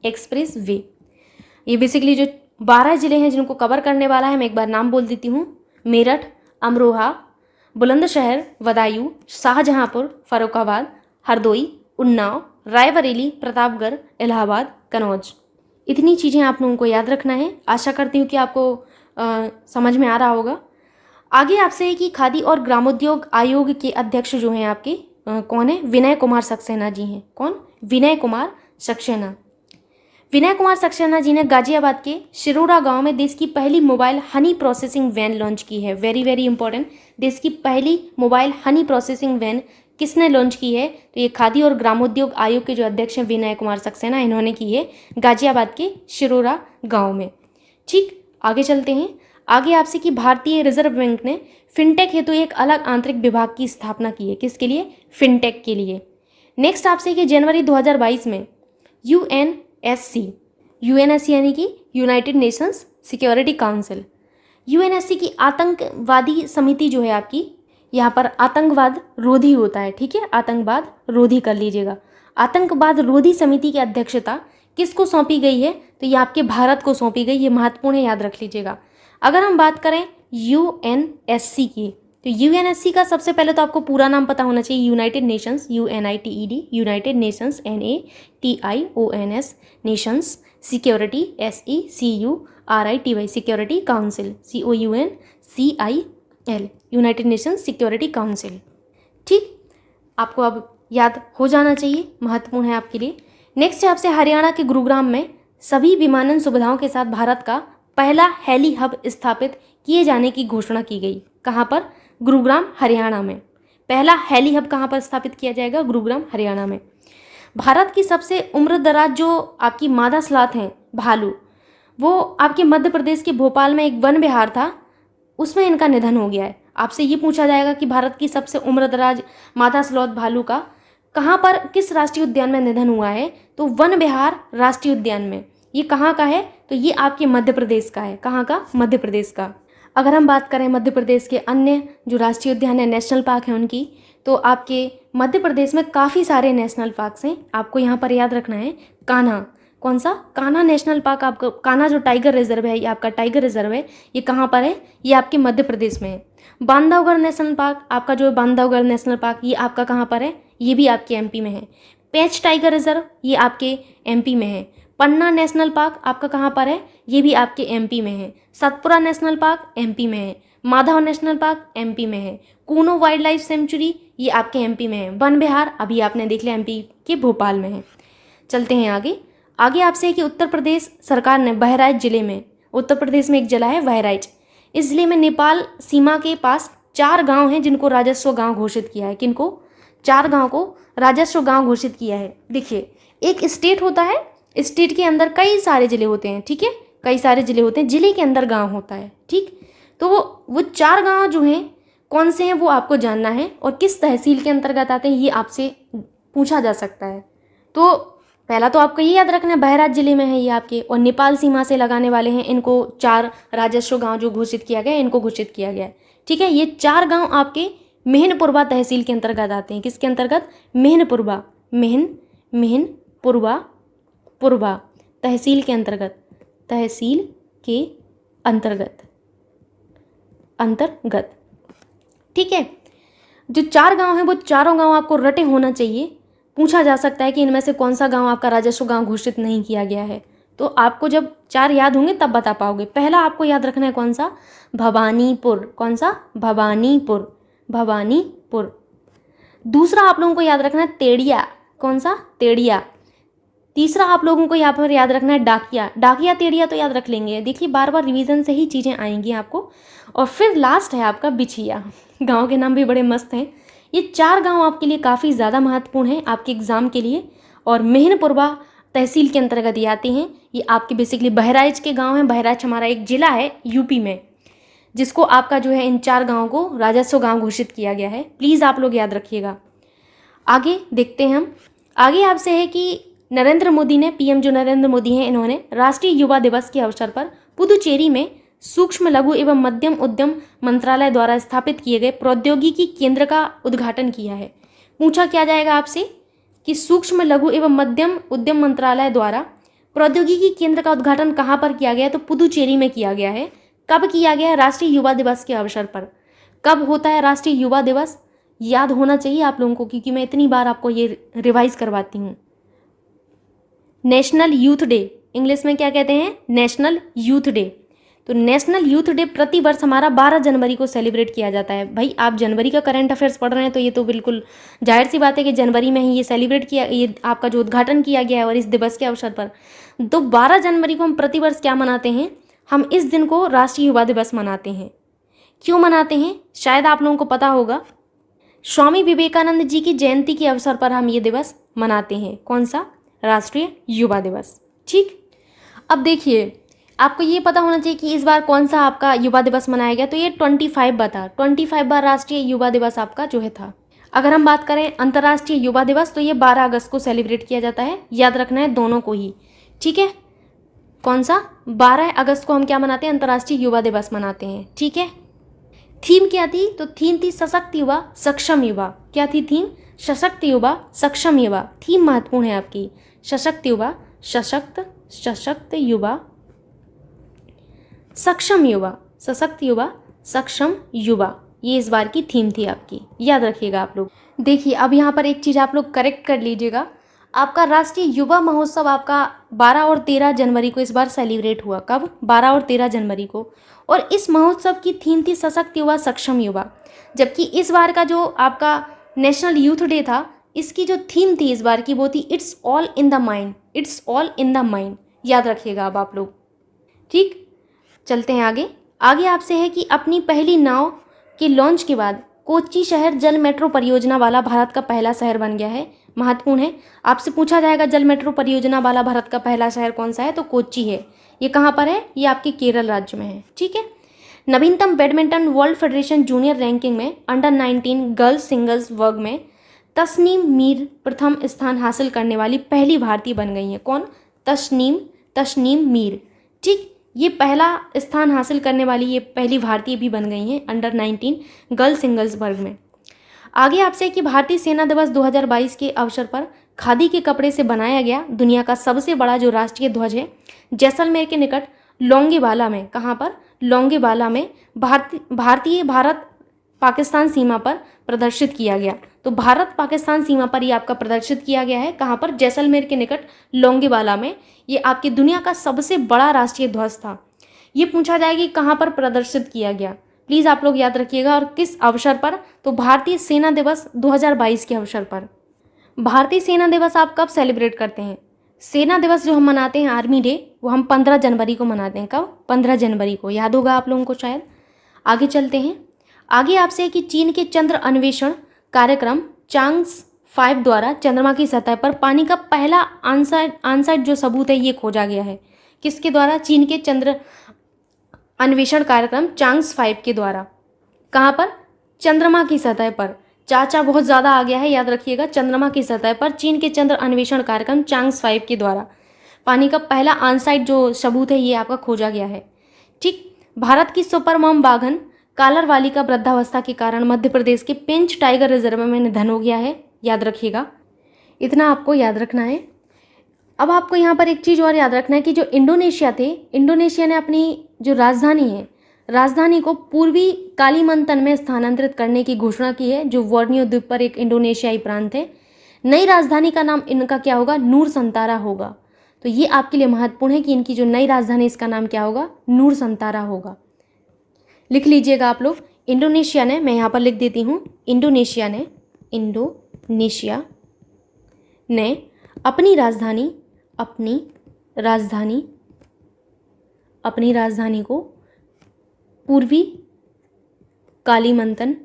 एक्सप्रेस वे। ये बेसिकली जो 12 ज़िले हैं जिनको कवर करने वाला है, मैं एक बार नाम बोल देती हूँ। मेरठ, अमरोहा, बुलंदशहर, बदायूं, शाहजहांपुर, फर्रुखाबाद, हरदोई, उन्नाव, रायबरेली, प्रतापगढ़, इलाहाबाद, कन्नौज। इतनी चीज़ें आप लोगों को याद रखना है। आशा करती हूँ कि आपको समझ में आ रहा होगा। आगे आपसे है कि खादी और ग्रामोद्योग आयोग के अध्यक्ष जो हैं आपके कौन है? विनय कुमार सक्सेना जी हैं। कौन? विनय कुमार सक्सेना। विनय कुमार सक्सेना जी ने गाजियाबाद के शिरोरा गांव में देश की पहली mobile honey processing van launch की है। वेरी वेरी इंपॉर्टेंट, देश की पहली मोबाइल हनी प्रोसेसिंग वैन किसने लॉन्च की है? तो ये खादी और ग्रामोद्योग आयोग के जो अध्यक्ष हैं विनय कुमार सक्सेना, इन्होंने की है गाजियाबाद के शिरोरा गांव में। ठीक, आगे चलते हैं। आगे आपसे कि भारतीय रिजर्व बैंक ने फिनटेक हेतु एक अलग आंतरिक विभाग की स्थापना की है। किसके लिए? फिनटेक के लिए। नेक्स्ट आपसे कि जनवरी 2022 में यूएनएससी यानी कि United Nations security council, UNSC की आतंकवादी समिति जो है आपकी, यहाँ पर आतंकवाद रोधी होता है, ठीक है, आतंकवाद रोधी कर लीजिएगा। आतंकवाद रोधी समिति की अध्यक्षता किसको सौंपी गई है? तो ये आपके भारत को सौंपी गई। ये महत्वपूर्ण है, याद रख लीजिएगा। अगर हम बात करें यूएनएससी की, तो यूएनएससी का सबसे पहले तो आपको पूरा नाम पता होना चाहिए। United Nations, UNITED, United Nations, NATIONS, Nations security, SECURITY, security council, COUNCIL, United Nations security council. ठीक, आपको अब याद हो जाना चाहिए, महत्वपूर्ण है आपके लिए। नेक्स्ट है आपसे हरियाणा के गुरुग्राम में सभी विमानन सुविधाओं के साथ भारत का पहला हेली हब स्थापित किए जाने की घोषणा की गई। कहाँ पर? गुरुग्राम, हरियाणा में। पहला हेली हब कहाँ पर स्थापित किया जाएगा? गुरुग्राम, हरियाणा में। भारत की सबसे उम्रदराज जो आपकी मादा स्लॉथ हैं भालू, वो आपके मध्य प्रदेश के भोपाल में एक वन विहार था, उसमें इनका निधन हो गया है। आपसे ये पूछा जाएगा कि भारत की सबसे उम्रदराज मादा स्लॉथ भालू का कहाँ पर, किस राष्ट्रीय उद्यान में निधन हुआ है? तो वन विहार राष्ट्रीय उद्यान में। ये कहाँ का है? तो ये आपके मध्य प्रदेश का है। कहाँ का? मध्य प्रदेश का। अगर हम बात करें मध्य प्रदेश के अन्य जो राष्ट्रीय उद्यान है, नेशनल पार्क हैं उनकी, तो आपके मध्य प्रदेश में काफ़ी सारे नेशनल पार्क्स हैं। आपको यहाँ पर याद रखना है कान्हा। कौन सा? Kanha national park. आपको कान्हा जो टाइगर रिजर्व है, ये आपका टाइगर रिजर्व है, ये कहाँ पर है? ये आपके मध्य प्रदेश में है। बांधवगढ़ नेशनल पार्क, आपका जो बांधवगढ़ नेशनल पार्क, ये आपका कहाँ पर है? ये भी आपके MP में है। पेंच टाइगर रिजर्व, ये आपके MP में है। पन्ना नेशनल पार्क आपका कहाँ पर है? ये भी आपके MP में है। सतपुरा नेशनल पार्क MP में है। माधव नेशनल पार्क MP में है। कूनो वाइल्ड लाइफ सेंचुरी, ये आपके MP में है। वन विहार अभी आपने देख लिया MP के भोपाल में है। चलते हैं आगे। आगे आपसे है कि उत्तर प्रदेश सरकार ने बहराइच जिले में, उत्तर प्रदेश में एक जिला है बहराइच, इस जिले में नेपाल सीमा के पास 4 गांव हैं जिनको राजस्व गांव घोषित किया है। किनको? 4 गांव को राजस्व गांव घोषित किया है। देखिए, एक स्टेट होता है, स्टेट के अंदर कई सारे जिले होते हैं, ठीक है, कई सारे जिले होते हैं, जिले के अंदर गांव होता है, ठीक। तो वो 4 गांव जो हैं कौन से हैं वो आपको जानना है, और किस तहसील के अंतर्गत आते हैं ये आपसे पूछा जा सकता है। तो पहला तो आपको ये याद रखना है बहराइच जिले में है ये आपके, और नेपाल सीमा से लगाने वाले हैं। इनको 4 राजस्व गांव जो घोषित किया गया है, इनको घोषित किया गया है, ठीक है। ये 4 गांव आपके मेहनपुरवा तहसील के अंतर्गत आते हैं। किसके अंतर्गत? मेहनपुरवा, मेहनपुरवा पुरवा तहसील के अंतर्गत, तहसील के अंतर्गत, ठीक है। जो 4 गांव हैं वो चारों गांव आपको रटे होना चाहिए। पूछा जा सकता है कि इनमें से कौन सा गांव आपका राजस्व गांव घोषित नहीं किया गया है, तो आपको जब 4 याद होंगे तब बता पाओगे। पहला आपको याद रखना है कौन सा? भवानीपुर। कौन सा? भवानीपुर, भवानीपुर। दूसरा आप लोगों को याद रखना है तेड़िया। कौन सा? तेड़िया। तीसरा आप लोगों को यहाँ पर याद रखना है डाकिया। डाकिया तेड़िया तो याद रख लेंगे, देखिए बार बार रिवीजन से ही चीज़ें आएंगी आपको। और फिर लास्ट है आपका बिछिया। गांव के नाम भी बड़े मस्त हैं। ये 4 गांव आपके लिए काफ़ी ज़्यादा महत्वपूर्ण हैं आपके एग्ज़ाम के लिए, और मेहनपुरवा तहसील के अंतर्गत ये आते हैं। ये आपके बेसिकली बहराइच के गाँव हैं। बहराइच हमारा एक ज़िला है यूपी में, जिसको आपका जो है इन 4 गाँव को राजस्व गाँव घोषित किया गया है। प्लीज़ आप लोग याद रखिएगा। आगे देखते हैं हम। आगे आपसे है कि नरेंद्र मोदी ने, PM जो नरेंद्र मोदी हैं, इन्होंने राष्ट्रीय युवा दिवस के अवसर पर पुदुचेरी में सूक्ष्म लघु एवं मध्यम उद्यम मंत्रालय द्वारा स्थापित किए गए प्रौद्योगिकी केंद्र का उद्घाटन किया है। पूछा क्या जाएगा आपसे कि सूक्ष्म लघु एवं मध्यम उद्यम मंत्रालय द्वारा प्रौद्योगिकी केंद्र का उद्घाटन कहाँ पर किया गया है? तो पुदुचेरी में किया गया है। कब किया गया है? राष्ट्रीय युवा दिवस के अवसर पर। कब होता है राष्ट्रीय युवा दिवस? याद होना चाहिए आप लोगों को, क्योंकि मैं इतनी बार आपको ये रिवाइज करवाती हूँ। नेशनल यूथ डे, इंग्लिश में क्या कहते हैं? National youth day. तो नेशनल यूथ डे प्रतिवर्ष हमारा 12 जनवरी को सेलिब्रेट किया जाता है। भाई आप जनवरी का करंट अफेयर्स पढ़ रहे हैं तो ये तो बिल्कुल जाहिर सी बात है कि जनवरी में ही ये सेलिब्रेट किया, ये आपका जो उद्घाटन किया गया है और इस दिवस के अवसर पर। तो 12 जनवरी को हम प्रतिवर्ष क्या मनाते हैं? हम इस दिन को राष्ट्रीय युवा दिवस मनाते हैं। क्यों मनाते हैं? शायद आप लोगों को पता होगा, स्वामी विवेकानंद जी की जयंती के अवसर पर हम ये दिवस मनाते हैं। कौन सा? राष्ट्रीय युवा दिवस। ठीक, अब देखिए आपको ये पता होना चाहिए कि इस बार कौन सा आपका युवा दिवस मनाया गया। तो ये 25 बार राष्ट्रीय युवा दिवस आपका जो है था। अगर हम बात करें अंतर्राष्ट्रीय युवा दिवस तो ये 12 अगस्त को सेलिब्रेट किया जाता है। याद रखना है दोनों को ही, ठीक है। कौन सा? 12 अगस्त को हम क्या मनाते हैं? अंतर्राष्ट्रीय युवा दिवस मनाते हैं, ठीक है। थीम क्या थी? तो थीम थी सशक्त युवा सक्षम युवा। क्या थी थीम? सशक्त युवा सक्षम युवा। थीम महत्वपूर्ण है आपकी, सशक्त युवा, सशक्त युवा सक्षम युवा, सशक्त युवा सक्षम युवा, ये इस बार की थीम थी आपकी। याद रखिएगा आप लोग। देखिए अब यहाँ पर एक चीज़ आप लोग करेक्ट कर लीजिएगा, आपका राष्ट्रीय युवा महोत्सव आपका 12 और 13 जनवरी को इस बार सेलिब्रेट हुआ। कब? 12 और 13 जनवरी को। और इस महोत्सव की थीम थी सशक्त युवा सक्षम युवा। जबकि इस बार का जो आपका नेशनल यूथ डे था, इसकी जो थीम थी इस बार की वो थी it's all in the mind, it's all in the mind. याद रखिएगा अब आप लोग, ठीक। चलते हैं आगे। आगे आपसे है कि अपनी पहली नाव के लॉन्च के बाद कोच्चि शहर जल मेट्रो परियोजना वाला भारत का पहला शहर बन गया है। महत्वपूर्ण है, आपसे पूछा जाएगा जल मेट्रो परियोजना वाला भारत का पहला शहर कौन सा है? तो कोच्चि है। ये कहाँ पर है? ये आपके केरल राज्य में है, ठीक है। नवीनतम badminton world federation junior ranking में अंडर 19 गर्ल्स सिंगल्स वर्ग में तस्नीम मीर प्रथम स्थान हासिल करने वाली पहली भारतीय बन गई है। कौन? तस्नीम मीर, ठीक। ये पहला स्थान हासिल करने वाली ये पहली भारतीय भी बन गई हैं अंडर 19 गर्ल्स सिंगल्स वर्ग में। आगे आपसे कि भारतीय सेना दिवस 2022 के अवसर पर खादी के कपड़े से बनाया गया दुनिया का सबसे बड़ा जो राष्ट्रीय ध्वज है जैसलमेर के निकट लोंगेवाला में, कहाँ पर? लोंगेवाला में भारत पाकिस्तान सीमा पर प्रदर्शित किया गया। तो भारत पाकिस्तान सीमा पर ये आपका प्रदर्शित किया गया है। कहाँ पर? जैसलमेर के निकट लोंगेवाला में। ये आपकी दुनिया का सबसे बड़ा राष्ट्रीय ध्वज था। ये पूछा जाएगा कि कहाँ पर प्रदर्शित किया गया, प्लीज़ आप लोग याद रखिएगा। और किस अवसर पर? तो भारतीय सेना दिवस 2022 के अवसर पर। भारतीय सेना दिवस आप कब सेलिब्रेट करते हैं? सेना दिवस जो हम मनाते हैं आर्मी डे, वो हम 15 जनवरी को मनाते हैं। कब? 15 जनवरी को। याद होगा आप लोगों को शायद। आगे चलते हैं। आगे आपसे कि चीन के चंद्र अन्वेषण कार्यक्रम चांग्स 5 द्वारा चंद्रमा की सतह पर पानी का पहला ऑनसाइट जो सबूत है ये खोजा गया है। किसके द्वारा? चीन के चंद्र अन्वेषण कार्यक्रम चांग्स 5 के द्वारा। कहाँ पर? चंद्रमा की सतह पर। चाचा बहुत ज़्यादा आ गया है, याद रखिएगा। चंद्रमा की सतह पर चीन के चंद्र अन्वेषण कार्यक्रम चांग्स 5 के द्वारा पानी का पहला ऑनसाइट जो सबूत है ये आपका खोजा गया है, ठीक। भारत की सुपर मॉम बाघन कालरवाली का वृद्धावस्था के कारण मध्य प्रदेश के पेंच टाइगर रिजर्व में निधन हो गया है। याद रखिएगा, इतना आपको याद रखना है। अब आपको यहाँ पर एक चीज़ और याद रखना है कि जो इंडोनेशिया थे, इंडोनेशिया ने अपनी जो राजधानी को पूर्वी कालीमंतन में स्थानांतरित करने की घोषणा की है, जो बोर्नियो द्वीप पर एक इंडोनेशियाई प्रांत है। नई राजधानी का नाम इनका क्या होगा? नूर संतारा होगा। तो ये आपके लिए महत्वपूर्ण है कि इनकी जो नई राजधानी इसका नाम क्या होगा? नूर संतारा होगा। लिख लीजिएगा आप लोग। इंडोनेशिया ने, मैं यहाँ पर लिख देती हूँ, इंडोनेशिया ने अपनी राजधानी को पूर्वी कालीमंतन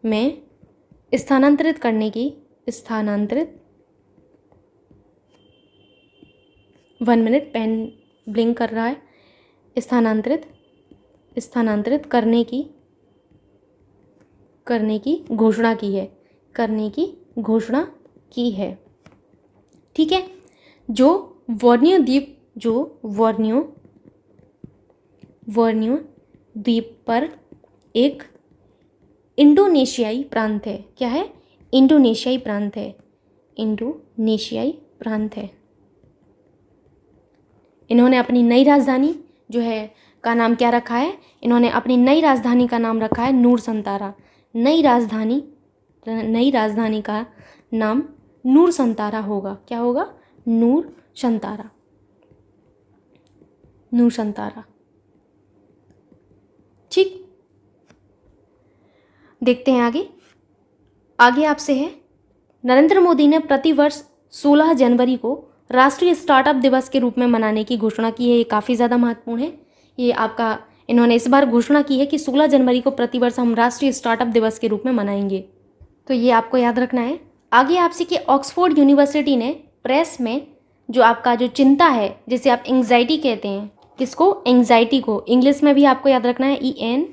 में स्थानांतरित करने की 1 मिनट, पेन ब्लिंक कर रहा है। स्थानांतरित करने की घोषणा की है, ठीक है। जो बोर्नियो द्वीप पर एक इंडोनेशियाई प्रांत है। क्या है? इंडोनेशियाई प्रांत है। इंडोनेशियाई प्रांत है। इन्होंने अपनी नई राजधानी जो है का नाम क्या रखा है? इन्होंने अपनी नई राजधानी का नाम रखा है नूर संतारा। नई राजधानी का नाम नूर संतारा होगा। क्या होगा? नूर संतारा। नूर संतारा। ठीक, देखते हैं आगे। आगे आपसे है, नरेंद्र मोदी ने प्रतिवर्ष 16 जनवरी को राष्ट्रीय स्टार्टअप दिवस के रूप में मनाने की घोषणा की है। ये काफ़ी ज़्यादा महत्वपूर्ण है। ये आपका इन्होंने इस बार घोषणा की है कि 16 जनवरी को प्रतिवर्ष हम राष्ट्रीय स्टार्टअप दिवस के रूप में मनाएंगे। तो ये आपको याद रखना है। आगे आपसे कि ऑक्सफोर्ड यूनिवर्सिटी ने प्रेस में जो आपका जो चिंता है, जिसे आप एंग्जाइटी कहते हैं, किसको? एंग्जाइटी को। इंग्लिश में भी आपको याद रखना है ENXIETY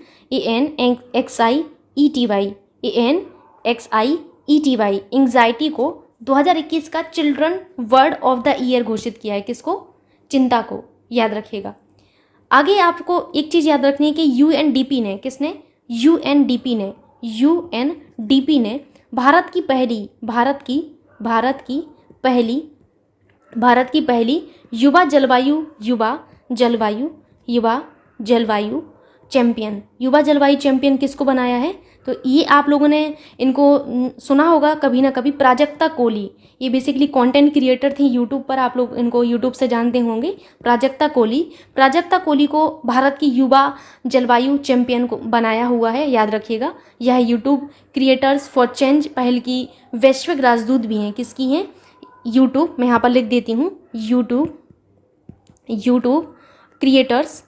एंग्जाइटी को 2021 का children word of the year घोषित किया है। किसको? चिंता को। याद रखिएगा। आगे आपको एक चीज़ याद रखनी है कि UNDP ने, किसने? UNDP ने भारत की पहली युवा जलवायु चैंपियन किसको बनाया है? तो ये आप लोगों ने इनको सुना होगा कभी ना कभी, प्राजक्ता कोली। ये बेसिकली कंटेंट क्रिएटर थी यूट्यूब पर, आप लोग इनको यूट्यूब से जानते होंगे। प्राजक्ता कोली को भारत की युवा जलवायु चैंपियन को बनाया हुआ है। याद रखिएगा। यह यूट्यूब क्रिएटर्स फॉर चेंज पहल की वैश्विक राजदूत भी हैं। किसकी हैं? यूट्यूब, मैं यहाँ पर लिख देती हूँ, यूट्यूब क्रिएटर्स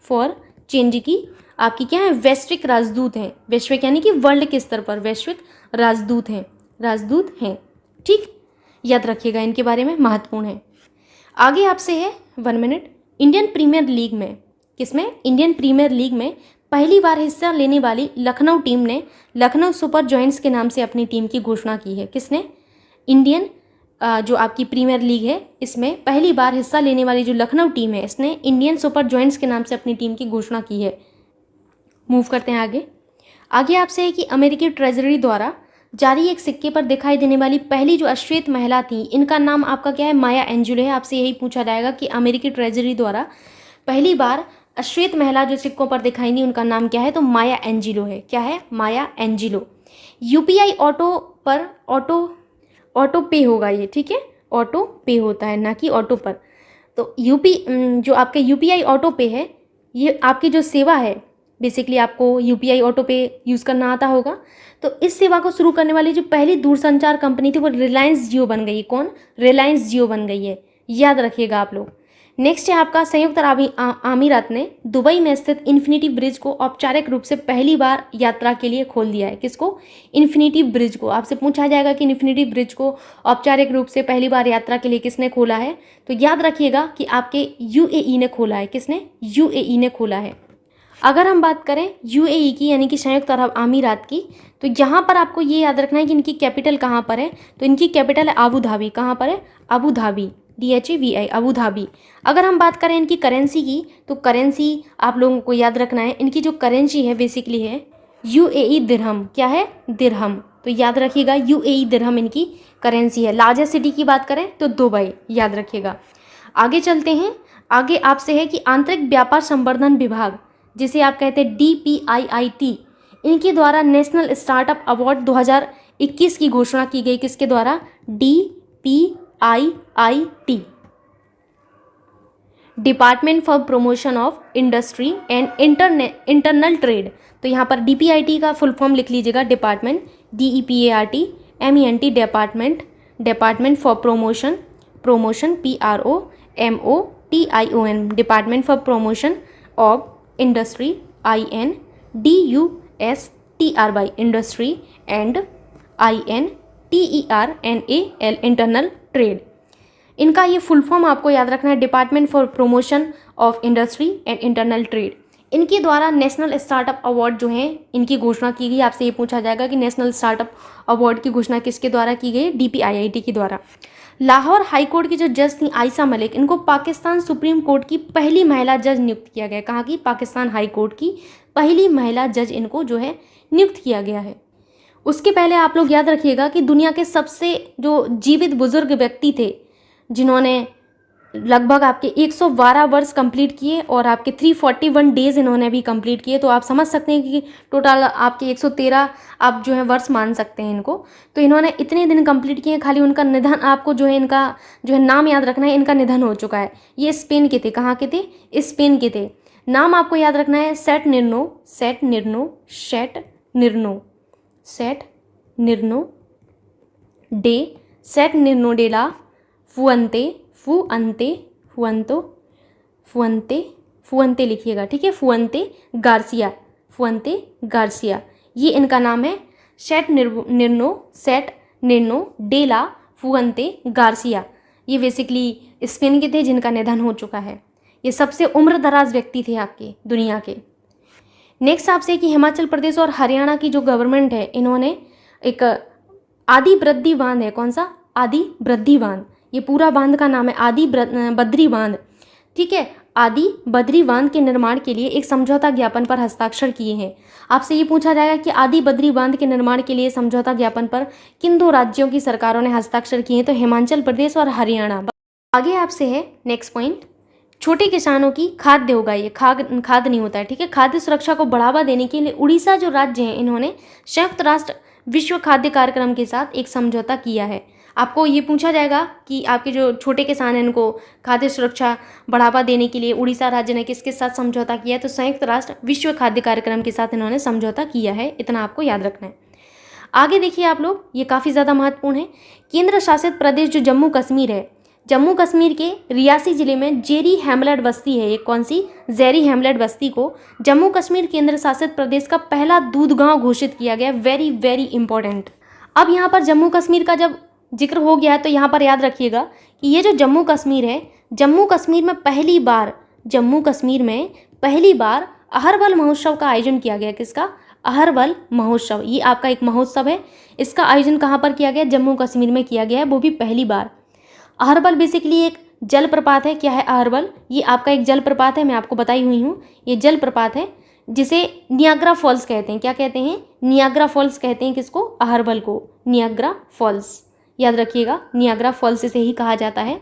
फॉर चेंज की आपकी क्या है? वैश्विक राजदूत हैं। वैश्विक यानी कि वर्ल्ड के स्तर पर वैश्विक राजदूत हैं। ठीक, याद रखिएगा, इनके बारे में महत्वपूर्ण है। आगे आपसे है 1 मिनट, इंडियन प्रीमियर लीग में, किसमें? इंडियन प्रीमियर लीग में पहली बार हिस्सा लेने वाली लखनऊ टीम ने लखनऊ सुपर जॉयंट्स के नाम से अपनी टीम की घोषणा की है। किसने? इंडियन जो आपकी प्रीमियर लीग है, इसमें पहली बार हिस्सा लेने वाली जो लखनऊ टीम है, इसने इंडियन सुपर जॉयंट्स के नाम से अपनी टीम की घोषणा की है। मूव करते हैं आगे आपसे है कि अमेरिकी ट्रेजरी द्वारा जारी एक सिक्के पर दिखाई देने वाली पहली जो अश्वेत महिला थी, इनका नाम आपका क्या है? माया एंजेलो है। आपसे यही पूछा जाएगा कि अमेरिकी ट्रेजरी द्वारा पहली बार अश्वेत महिला जो सिक्कों पर दिखाई दी, उनका नाम क्या है? तो माया एंजेलो है। क्या है? माया एंजेलो। UPI ऑटो पर ऑटो पे होगा ये, ठीक है? ऑटो पे होता है, ना कि ऑटो पर। तो जो आपके UPI ऑटो पे है, ये आपकी जो सेवा है, बेसिकली आपको UPI ऑटो पे यूज़ करना आता होगा। तो इस सेवा को शुरू करने वाली जो पहली दूरसंचार कंपनी थी वो रिलायंस जियो बन गई। कौन? रिलायंस जियो बन गई है। याद रखिएगा आप लोग। नेक्स्ट है आपका, संयुक्त अरब अमीरात ने दुबई में स्थित इन्फिनिटी ब्रिज को औपचारिक रूप से पहली बार यात्रा के लिए खोल दिया है। किसको? इन्फिनिटी ब्रिज को। आपसे पूछा जाएगा कि इन्फिनिटी ब्रिज को औपचारिक रूप से पहली बार यात्रा के लिए किसने खोला है? तो याद रखिएगा कि आपके UAE ने खोला है। किसने? UAE ने खोला है। अगर हम बात करें UAE की, यानी कि संयुक्त अरब अमीरात की, तो यहाँ पर आपको ये याद रखना है कि इनकी कैपिटल कहाँ पर है? तो इनकी कैपिटल है अबू धाबी। कहाँ पर है? Abu Dhabi, DHAVI, Abu Dhabi. अगर हम बात करें इनकी करेंसी की, तो करेंसी आप लोगों को याद रखना है, इनकी जो करेंसी है बेसिकली है UAE दिरहम। क्या है? दिरहम। तो याद रखिएगा UAE दिरहम इनकी करेंसी है। लार्जेस्ट सिटी की बात करें तो दुबई। याद रखिएगा। आगे चलते हैं। आगे आपसे है कि आंतरिक व्यापार संवर्धन विभाग, जिसे आप कहते हैं DPIIT, इनके द्वारा नेशनल स्टार्टअप अवार्ड 2021 की घोषणा की गई। किसके द्वारा? DPIIT, department for promotion of industry and internal trade. तो यहाँ पर DPIIT का फुल फॉर्म लिख लीजिएगा, department DEPART MENT, department for promotion PROMOTION, department for promotion of industry INDUSTRY, industry, and INTERNAL, internal trade. इनका ये फुल फॉर्म आपको याद रखना है, department for promotion of industry and internal trade. इनके द्वारा नेशनल स्टार्टअप अवार्ड जो हैं, इनकी घोषणा की गई। आपसे ये पूछा जाएगा कि नेशनल स्टार्टअप अवार्ड की घोषणा किसके द्वारा की गई? DPIIT के द्वारा। लाहौर हाई कोर्ट की जो जज थी आयशा मलिक, इनको पाकिस्तान सुप्रीम कोर्ट की पहली महिला जज नियुक्त किया गया। कहाँ की? पाकिस्तान हाई कोर्ट की पहली महिला जज इनको जो है नियुक्त किया गया है। उसके पहले आप लोग याद रखिएगा कि दुनिया के सबसे जो जीवित बुजुर्ग व्यक्ति थे जिन्होंने लगभग आपके 112 वर्ष कंप्लीट किए और आपके 341 डेज इन्होंने भी कंप्लीट किए, तो आप समझ सकते हैं कि टोटल आपके 113 आप जो है वर्ष मान सकते हैं इनको। तो इन्होंने इतने दिन कंप्लीट किए, खाली उनका निधन आपको जो है इनका जो है नाम याद रखना है, इनका निधन हो चुका है। ये स्पेन के थे। कहाँ के थे? स्पेन के थे। नाम आपको याद रखना है सेट निर्नो डेला फुअंते लिखिएगा, ठीक है, फुअंते गार्सिया, ये इनका नाम है। सेट निर्नो डेला फुअंते गार्सिया, ये बेसिकली स्पेन के थे जिनका निधन हो चुका है। ये सबसे उम्र दराज व्यक्ति थे आपके दुनिया के। नेक्स्ट आपसे कि हिमाचल प्रदेश और हरियाणा की जो गवर्नमेंट है, इन्होंने एक आदि बद्री बांध है। कौन सा? आदि बद्री बांध। ये पूरा बांध का नाम है आदि बद्री बांध, ठीक है। आदि बद्री बांध के निर्माण के लिए एक समझौता ज्ञापन पर हस्ताक्षर किए हैं। आपसे ये पूछा जाएगा कि आदि बद्री बांध के निर्माण के लिए समझौता ज्ञापन पर किन दो राज्यों की सरकारों ने हस्ताक्षर किए हैं? तो हिमाचल प्रदेश और हरियाणा। आगे आपसे है नेक्स्ट पॉइंट, छोटे किसानों की खाद्य उगाइए। खाद नहीं होता है, ठीक है। खाद्य सुरक्षा को बढ़ावा देने के लिए उड़ीसा जो राज्य है, इन्होंने संयुक्त राष्ट्र विश्व खाद्य कार्यक्रम के साथ एक समझौता किया है। आपको ये पूछा जाएगा कि आपके जो छोटे किसान हैं इनको खाद्य सुरक्षा बढ़ावा देने के लिए उड़ीसा राज्य ने किसके साथ समझौता किया है? तो संयुक्त राष्ट्र विश्व खाद्य कार्यक्रम के साथ इन्होंने समझौता किया है। इतना आपको याद रखना है। आगे देखिए आप लोग, ये काफ़ी ज़्यादा महत्वपूर्ण है। केंद्र शासित प्रदेश जो जम्मू कश्मीर है, जम्मू कश्मीर के रियासी जिले में जेरी हैमलेट बस्ती है। ये कौन सी? जेरी हैमलेट बस्ती को जम्मू कश्मीर केंद्र शासित प्रदेश का पहला दूध गांव घोषित किया गया। Very very important. अब यहाँ पर जम्मू कश्मीर का जब जिक्र हो गया है तो यहाँ पर याद रखिएगा कि ये जो जम्मू कश्मीर है, जम्मू कश्मीर में पहली बार अहरबल महोत्सव का आयोजन किया गया। किसका? अहरबल महोत्सव। ये आपका एक महोत्सव है। इसका आयोजन कहाँ पर किया गया? जम्मू कश्मीर में किया गया है, वो भी पहली बार। अहरबल बेसिकली एक जलप्रपात है। क्या है अहरबल? ये आपका एक जलप्रपात है, मैं आपको बताई हुई हूँ। ये जलप्रपात है जिसे नियाग्रा फॉल्स कहते हैं। क्या कहते हैं? नियाग्रा फॉल्स कहते हैं। किसको? अहरबल को। नियाग्रा फॉल्स, याद रखिएगा, नियाग्रा फॉल्स से ही कहा जाता है।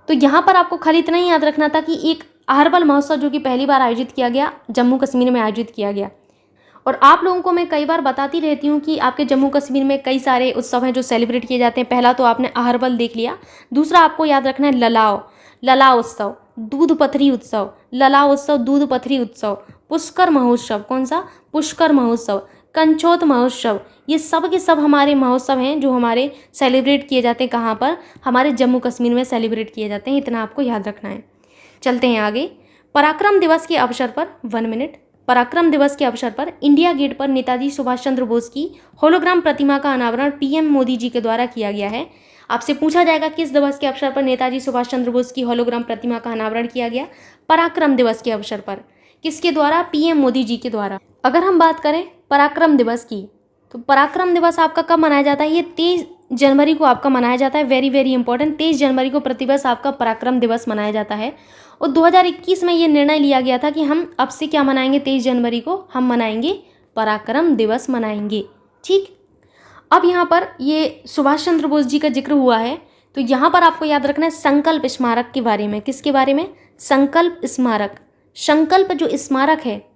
तो यहाँ पर आपको खाली इतना ही याद रखना था कि एक अहरबल महोत्सव जो कि पहली बार आयोजित किया गया, जम्मू कश्मीर में आयोजित किया गया। और आप लोगों को मैं कई बार बताती रहती हूँ कि आपके जम्मू कश्मीर में कई सारे उत्सव हैं जो सेलिब्रेट किए जाते हैं। पहला तो आपने अहरबल देख लिया, दूसरा आपको याद रखना है ललाव उत्सव, दूध पथरी उत्सव, ललाव उत्सव, दूध पथरी उत्सव, पुष्कर महोत्सव। कौन सा? पुष्कर महोत्सव, कंचोत महोत्सव। ये सब के सब हमारे महोत्सव हैं जो हमारे सेलिब्रेट किए जाते हैं। कहाँ पर? हमारे जम्मू कश्मीर में सेलिब्रेट किए जाते हैं। इतना आपको याद रखना है। चलते हैं आगे। पराक्रम दिवस के अवसर पर 1 मिनट। पराक्रम दिवस के अवसर पर इंडिया गेट पर नेताजी सुभाष चंद्र बोस की होलोग्राम प्रतिमा का अनावरण पीएम मोदी जी के द्वारा किया गया है। आपसे पूछा जाएगा किस दिवस के अवसर पर नेताजी सुभाष चंद्र बोस की होलोग्राम प्रतिमा का अनावरण किया गया? पराक्रम दिवस के अवसर पर। किसके द्वारा? पीएम मोदी जी के द्वारा। अगर हम बात करें पराक्रम दिवस की, तो पराक्रम दिवस आपका कब मनाया जाता है? ये 23 जनवरी को आपका मनाया जाता है। Very very important. 23 जनवरी को प्रतिवर्ष आपका पराक्रम दिवस मनाया जाता है। और 2021 में ये निर्णय लिया गया था कि हम अब से क्या मनाएंगे? 23 जनवरी को हम मनाएंगे पराक्रम दिवस मनाएंगे, ठीक। अब यहाँ पर ये सुभाष चंद्र बोस जी का जिक्र हुआ है, तो यहाँ पर आपको याद रखना है संकल्प स्मारक के बारे में। किसके बारे में? संकल्प स्मारक। संकल्प जो स्मारक है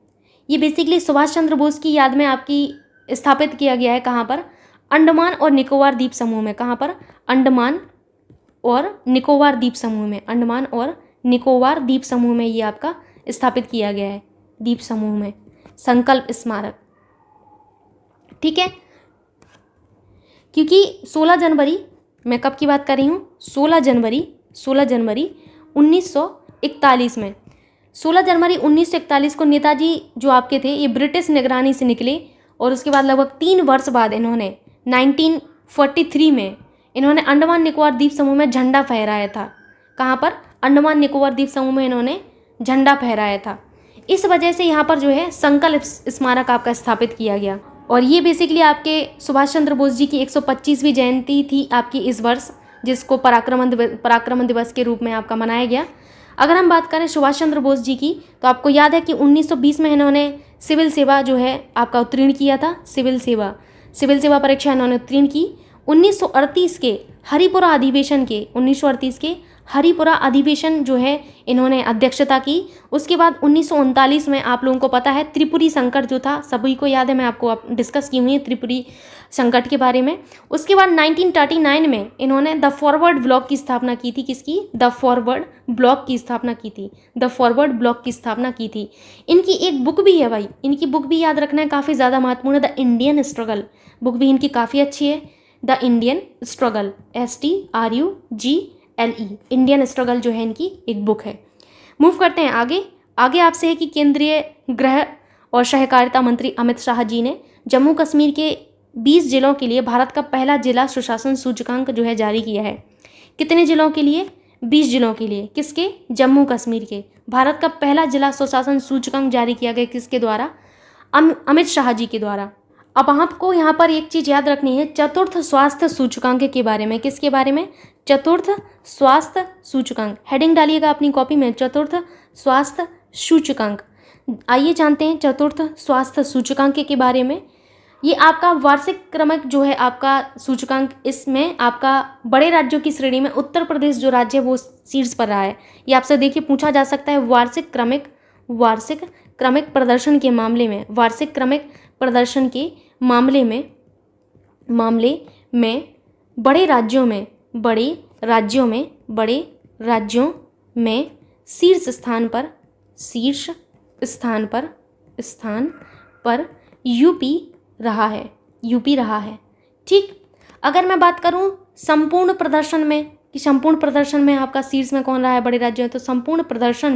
ये बेसिकली सुभाष चंद्र बोस की याद में आपकी स्थापित किया गया है। कहाँ पर? अंडमान और निकोबार द्वीप समूह में। कहाँ पर? अंडमान और निकोबार द्वीप समूह में। अंडमान और निकोबार द्वीप समूह में ये आपका स्थापित किया गया है, द्वीप समूह में, संकल्प स्मारक, ठीक है। क्योंकि 16 जनवरी, मैं कब की बात कर रही हूँ? 16 जनवरी 1941 में, 16 जनवरी 1941 को नेताजी जो आपके थे ये ब्रिटिश निगरानी से निकले और उसके बाद लगभग 3 वर्ष बाद इन्होंने 1943 में इन्होंने अंडमान निकोबार द्वीप समूह में झंडा फहराया था। कहाँ पर? अंडमान निकोबार द्वीप समूह में इन्होंने झंडा फहराया था। इस वजह से यहाँ पर जो है संकल्प स्मारक आपका स्थापित किया गया। और ये बेसिकली आपके सुभाष चंद्र बोस जी की 125वीं जयंती थी आपकी इस वर्ष, जिसको पराक्रम दिवस के रूप में आपका मनाया गया। अगर हम बात करें सुभाष चंद्र बोस जी की, तो आपको याद है कि 1920 में इन्होंने सिविल सेवा जो है आपका उत्तीर्ण किया था, सिविल सेवा परीक्षा इन्होंने उत्तीर्ण की। 1938 के हरिपुरा अधिवेशन जो है इन्होंने अध्यक्षता की। उसके बाद 1939 में आप लोगों को पता है त्रिपुरी संकट जो था, सभी को याद है, मैं आपको डिस्कस की हुई है त्रिपुरी संकट के बारे में। उसके बाद 1939 में इन्होंने द फॉरवर्ड ब्लॉक की स्थापना की थी। किसकी? द फॉरवर्ड ब्लॉक की स्थापना की थी। द फॉरवर्ड ब्लॉक की स्थापना की थी। इनकी एक बुक भी है भाई, इनकी बुक भी याद रखना है, काफ़ी ज़्यादा महत्वपूर्ण है। द इंडियन स्ट्रगल बुक भी इनकी काफ़ी अच्छी है। The Indian struggle STRUGLE Indian struggle जो है इनकी एक बुक है। मूव करते हैं आगे आपसे है कि केंद्रीय गृह और सहकारिता मंत्री अमित शाह जी ने जम्मू कश्मीर के 20 जिलों के लिए भारत का पहला जिला सुशासन सूचकांक जो है जारी किया है। कितने जिलों के लिए? 20 जिलों के लिए। किसके? जम्मू कश्मीर के। भारत का पहला जिला सुशासन सूचकांक जारी किया गया किसके द्वारा? अमित शाह जी के द्वारा। अब आपको यहाँ पर एक चीज़ याद रखनी है, चतुर्थ स्वास्थ्य सूचकांक के बारे में। किसके बारे में? चतुर्थ स्वास्थ्य सूचकांक। हेडिंग डालिएगा अपनी कॉपी में, चतुर्थ स्वास्थ्य सूचकांक। आइए जानते हैं चतुर्थ स्वास्थ्य सूचकांक के बारे में। ये आपका वार्षिक क्रमिक जो है आपका सूचकांक, इसमें आपका बड़े राज्यों की श्रेणी में उत्तर प्रदेश जो राज्य है वो शीर्ष पर रहा है। ये आपसे देखिए पूछा जा सकता है वार्षिक क्रमिक प्रदर्शन के मामले में, वार्षिक क्रमिक प्रदर्शन के मामले में बड़े राज्यों में शीर्ष स्थान पर यूपी रहा है। ठीक। अगर मैं बात करूं संपूर्ण प्रदर्शन में कि संपूर्ण प्रदर्शन में आपका शीर्ष में कौन रहा है बड़े राज्यों में, तो संपूर्ण प्रदर्शन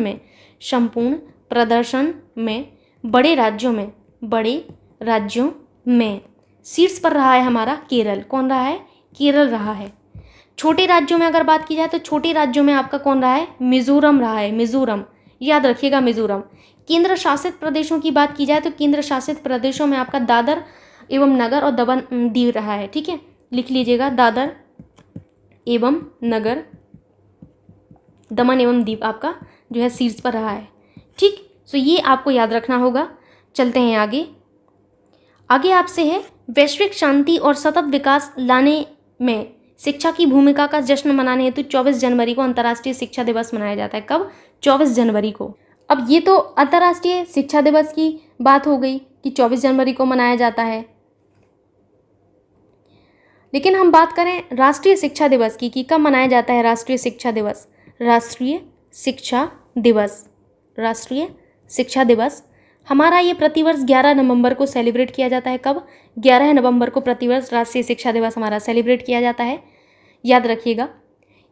में बड़े राज्यों में शीर्ष पर रहा है हमारा केरल। कौन रहा है? केरल रहा है। छोटे राज्यों में अगर बात की जाए तो छोटे राज्यों में आपका कौन रहा है? मिजोरम रहा है। मिजोरम, याद रखिएगा मिजोरम। केंद्र शासित प्रदेशों की बात की जाए तो केंद्र शासित प्रदेशों में आपका दादर एवं नगर और दमन दीव रहा है। ठीक है, लिख लीजिएगा, दादर एवं नगर, दमन एवं दीव आपका जो है शीर्ष पर रहा है। ठीक, सो ये आपको याद रखना होगा। चलते हैं आगे आपसे है वैश्विक शांति और सतत विकास लाने में शिक्षा की भूमिका का जश्न मनाने हेतु 24 जनवरी को अंतर्राष्ट्रीय शिक्षा दिवस मनाया जाता है। कब? 24 जनवरी को। अब ये तो अंतर्राष्ट्रीय शिक्षा दिवस की बात हो गई कि 24 जनवरी को मनाया जाता है, लेकिन हम बात करें राष्ट्रीय शिक्षा दिवस की कि कब मनाया जाता है राष्ट्रीय शिक्षा दिवस हमारा ये प्रतिवर्ष 11 नवंबर को सेलिब्रेट किया जाता है। कब? 11 नवंबर को प्रतिवर्ष राष्ट्रीय शिक्षा दिवस हमारा सेलिब्रेट किया जाता है, याद रखिएगा।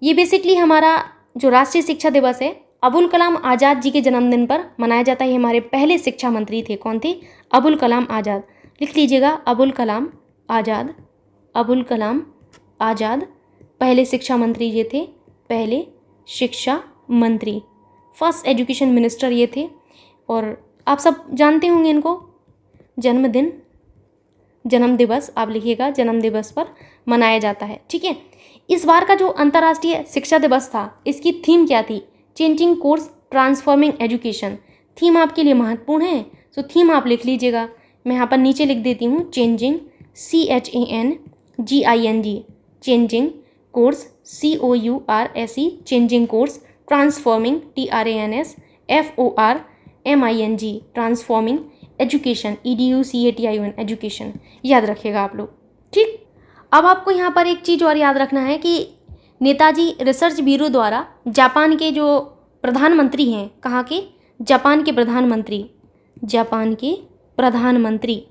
ये बेसिकली हमारा जो राष्ट्रीय शिक्षा दिवस है अबुल कलाम आज़ाद जी के जन्मदिन पर मनाया जाता है। ये हमारे पहले शिक्षा मंत्री थे। कौन थे? अबुल कलाम आज़ाद। लिख लीजिएगा, अबुल कलाम आज़ाद पहले शिक्षा मंत्री ये थे, पहले शिक्षा मंत्री, फर्स्ट एजुकेशन मिनिस्टर ये थे। और आप सब जानते होंगे इनको। जन्म दिवस आप लिखिएगा, जन्म दिवस पर मनाया जाता है। ठीक है, इस बार का जो अंतर्राष्ट्रीय शिक्षा दिवस था इसकी थीम क्या थी? Changing course transforming education. Theme आपके लिए महत्वपूर्ण है, तो थीम आप लिख लीजिएगा। मैं यहाँ पर नीचे लिख देती हूँ, changing CHANGING, changing course COURSE, changing course, transforming TRANSFORMING, transforming education EDUCATION, education. याद रखिएगा आप लोग। ठीक, अब आपको यहाँ पर एक चीज़ और याद रखना है कि नेताजी रिसर्च ब्यूरो द्वारा जापान के जो प्रधानमंत्री हैं, कहाँ के? जापान के प्रधानमंत्री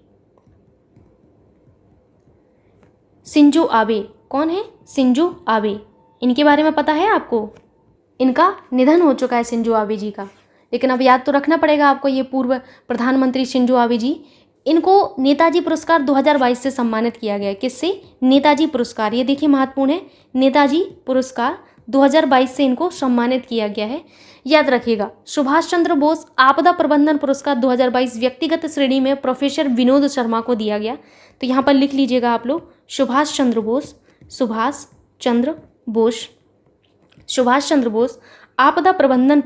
शिंजो आबे। कौन है? Shinzo Abe. इनके बारे में पता है आपको? इनका निधन हो चुका है शिंजो आबे जी का, लेकिन अब याद तो रखना पड़ेगा आपको। ये पूर्व प्रधानमंत्री शिंजो आबे जी, इनको नेताजी पुरस्कार 2022 से सम्मानित किया गया है। किससे? नेताजी पुरस्कार। ये देखिए महत्वपूर्ण है, नेताजी पुरस्कार 2022 से इनको सम्मानित किया गया है, याद रखिएगा। सुभाष चंद्र बोस आपदा प्रबंधन पुरस्कार 2022 व्यक्तिगत श्रेणी में प्रोफेसर विनोद शर्मा को दिया गया। तो यहाँ पर लिख लीजिएगा आप लोग, सुभाष चंद्र बोस आपदा प्रबंधन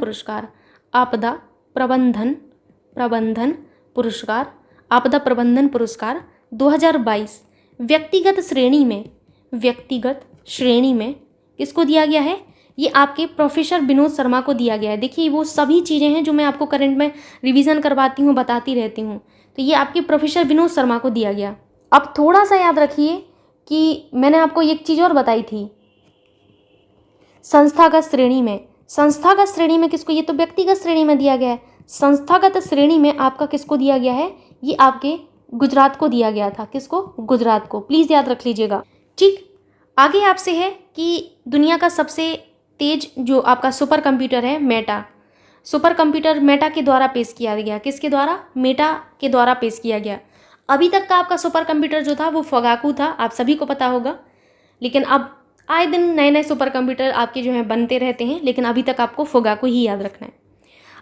पुरस्कार, आपदा प्रबंधन पुरस्कार 2022 व्यक्तिगत श्रेणी में किसको दिया गया है? ये आपके प्रोफेसर विनोद शर्मा को दिया गया है। देखिए वो सभी चीज़ें हैं जो मैं आपको करंट में रिवीजन करवाती हूँ, बताती रहती हूँ। तो ये आपके प्रोफेसर विनोद शर्मा को दिया गया। अब थोड़ा सा याद रखिए कि मैंने आपको एक चीज़ और बताई थी, संस्थागत श्रेणी में किसको? ये तो व्यक्तिगत श्रेणी में दिया गया है। संस्थागत श्रेणी में आपका किसको दिया गया है? ये आपके गुजरात को दिया गया था। किसको? गुजरात को। प्लीज़ याद रख लीजिएगा। ठीक, आगे आपसे है कि दुनिया का सबसे तेज जो आपका सुपर कंप्यूटर है मेटा, सुपर कंप्यूटर मेटा के द्वारा पेश किया गया। किसके द्वारा? मेटा के द्वारा पेश किया गया। अभी तक का आपका सुपर कंप्यूटर जो था वो फगाकू था, आप सभी को पता होगा। लेकिन अब आए दिन नए नए सुपर कंप्यूटर आपके जो हैं बनते रहते हैं, लेकिन अभी तक आपको फगाकू ही याद रखना है।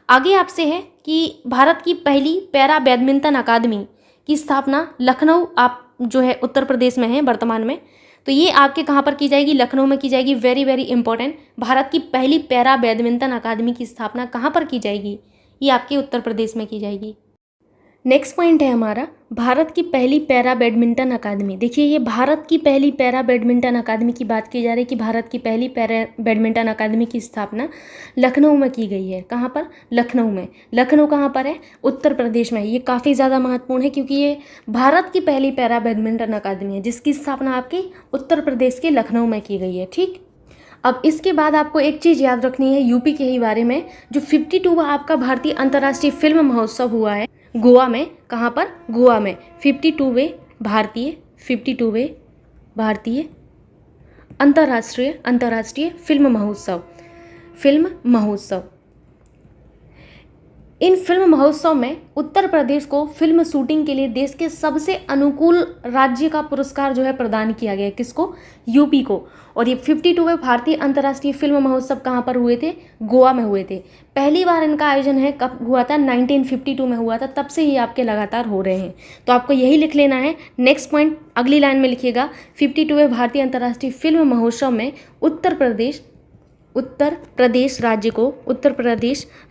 आगे आपसे है कि भारत की पहली पैरा बैडमिंटन अकादमी की स्थापना लखनऊ, आप जो है उत्तर प्रदेश में है वर्तमान में, तो ये आपके कहाँ पर की जाएगी? लखनऊ में की जाएगी। वेरी वेरी इंपॉर्टेंट, भारत की पहली पैरा बैडमिंटन अकादमी की स्थापना कहाँ पर की जाएगी? ये आपके उत्तर प्रदेश में की जाएगी। नेक्स्ट पॉइंट है हमारा भारत की पहली पैरा बैडमिंटन अकादमी। देखिए ये भारत की पहली पैरा बैडमिंटन अकादमी की बात की जा रही है कि भारत की पहली पैरा बैडमिंटन अकादमी की स्थापना लखनऊ में की गई है। कहाँ पर? लखनऊ में। लखनऊ कहाँ पर है? उत्तर प्रदेश में। ये काफ़ी ज़्यादा महत्वपूर्ण है क्योंकि ये भारत की पहली पैरा बैडमिंटन अकादमी है जिसकी स्थापना आपके उत्तर प्रदेश के लखनऊ में की गई है। ठीक, अब इसके बाद आपको एक चीज़ याद रखनी है यूपी के ही बारे में, जो 52वां आपका भारतीय अंतर्राष्ट्रीय फिल्म महोत्सव हुआ है गोवा में। कहाँ पर? गोवा में। 52वें भारतीय अंतर्राष्ट्रीय फिल्म महोत्सव। इन फिल्म महोत्सव में उत्तर प्रदेश को फिल्म शूटिंग के लिए देश के सबसे अनुकूल राज्य का पुरस्कार जो है प्रदान किया गया। किसको? यूपी को। और ये 52वें भारतीय अंतर्राष्ट्रीय फिल्म महोत्सव कहाँ पर हुए थे? गोवा में हुए थे। पहली बार इनका आयोजन है कब हुआ था? 1952 में हुआ था। तब से ही आपके लगातार हो रहे हैं, तो आपको यही लिख लेना है। नेक्स्ट पॉइंट अगली लाइन में लिखिएगा, 52वें भारतीय अंतर्राष्ट्रीय फिल्म महोत्सव में उत्तर प्रदेश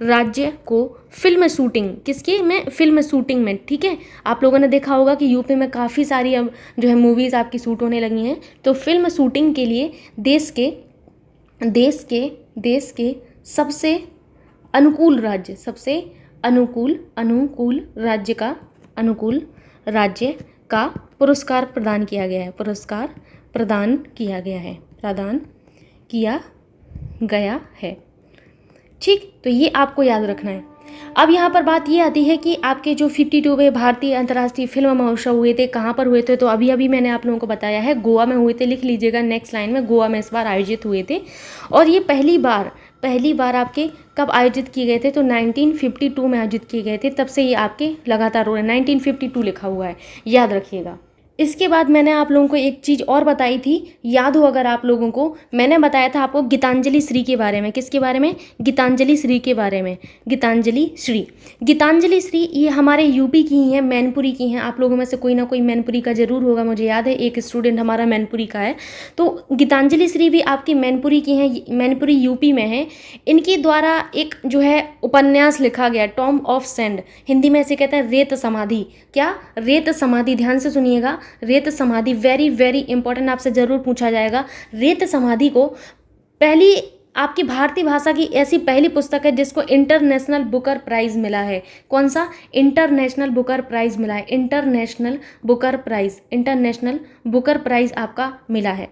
राज्य को फिल्म शूटिंग, किसके में? फिल्म शूटिंग में। ठीक है, आप लोगों ने देखा होगा कि यूपी में काफ़ी सारी अब जो है मूवीज़ आपकी शूट होने लगी हैं, तो फिल्म शूटिंग के लिए देश के सबसे अनुकूल राज्य का पुरस्कार प्रदान किया गया है। ठीक, तो ये आपको याद रखना है। अब यहाँ पर बात ये आती है कि आपके जो 52वें भारतीय अंतर्राष्ट्रीय फिल्म महोत्सव हुए थे कहाँ पर हुए थे? तो अभी मैं आपने लोगों को बताया है गोवा में हुए थे। लिख लीजिएगा नेक्स्ट लाइन में, गोवा में इस बार आयोजित हुए थे। और ये पहली बार आपके कब आयोजित किए गए थे? तो 1952 में आयोजित किए गए थे। तब से ये आपके लगातार हो रहे हैं। 1952 लिखा हुआ है, याद रखिएगा। इसके बाद मैंने आप लोगों को एक चीज़ और बताई थी, याद हो अगर आप लोगों को, मैंने बताया था आपको गीतांजलि श्री के बारे में। किसके बारे में? गीतांजलि श्री के बारे में। गीतांजलि श्री ये हमारे यूपी की ही हैं, मैनपुरी की हैं। आप लोगों में से कोई ना कोई मैनपुरी का जरूर होगा, मुझे याद है एक स्टूडेंट हमारा मैनपुरी का है। तो गीतांजलि श्री भी आपकी मैनपुरी की हैं, मैनपुरी यूपी में है। इनके द्वारा एक जो है उपन्यास लिखा गया, टॉम ऑफ सैंड, हिंदी में इसे कहते हैं रेत समाधि। क्या? रेत समाधि। ध्यान से सुनिएगा, रेत समाधि वेरी वेरी इंपॉर्टेंट, आपसे जरूर पूछा जाएगा। रेत समाधि को पहली आपकी भारतीय भाषा की ऐसी पहली पुस्तक है जिसको इंटरनेशनल बुकर प्राइज मिला है। कौन सा? इंटरनेशनल बुकर प्राइज मिला है। इंटरनेशनल बुकर प्राइज आपका मिला है,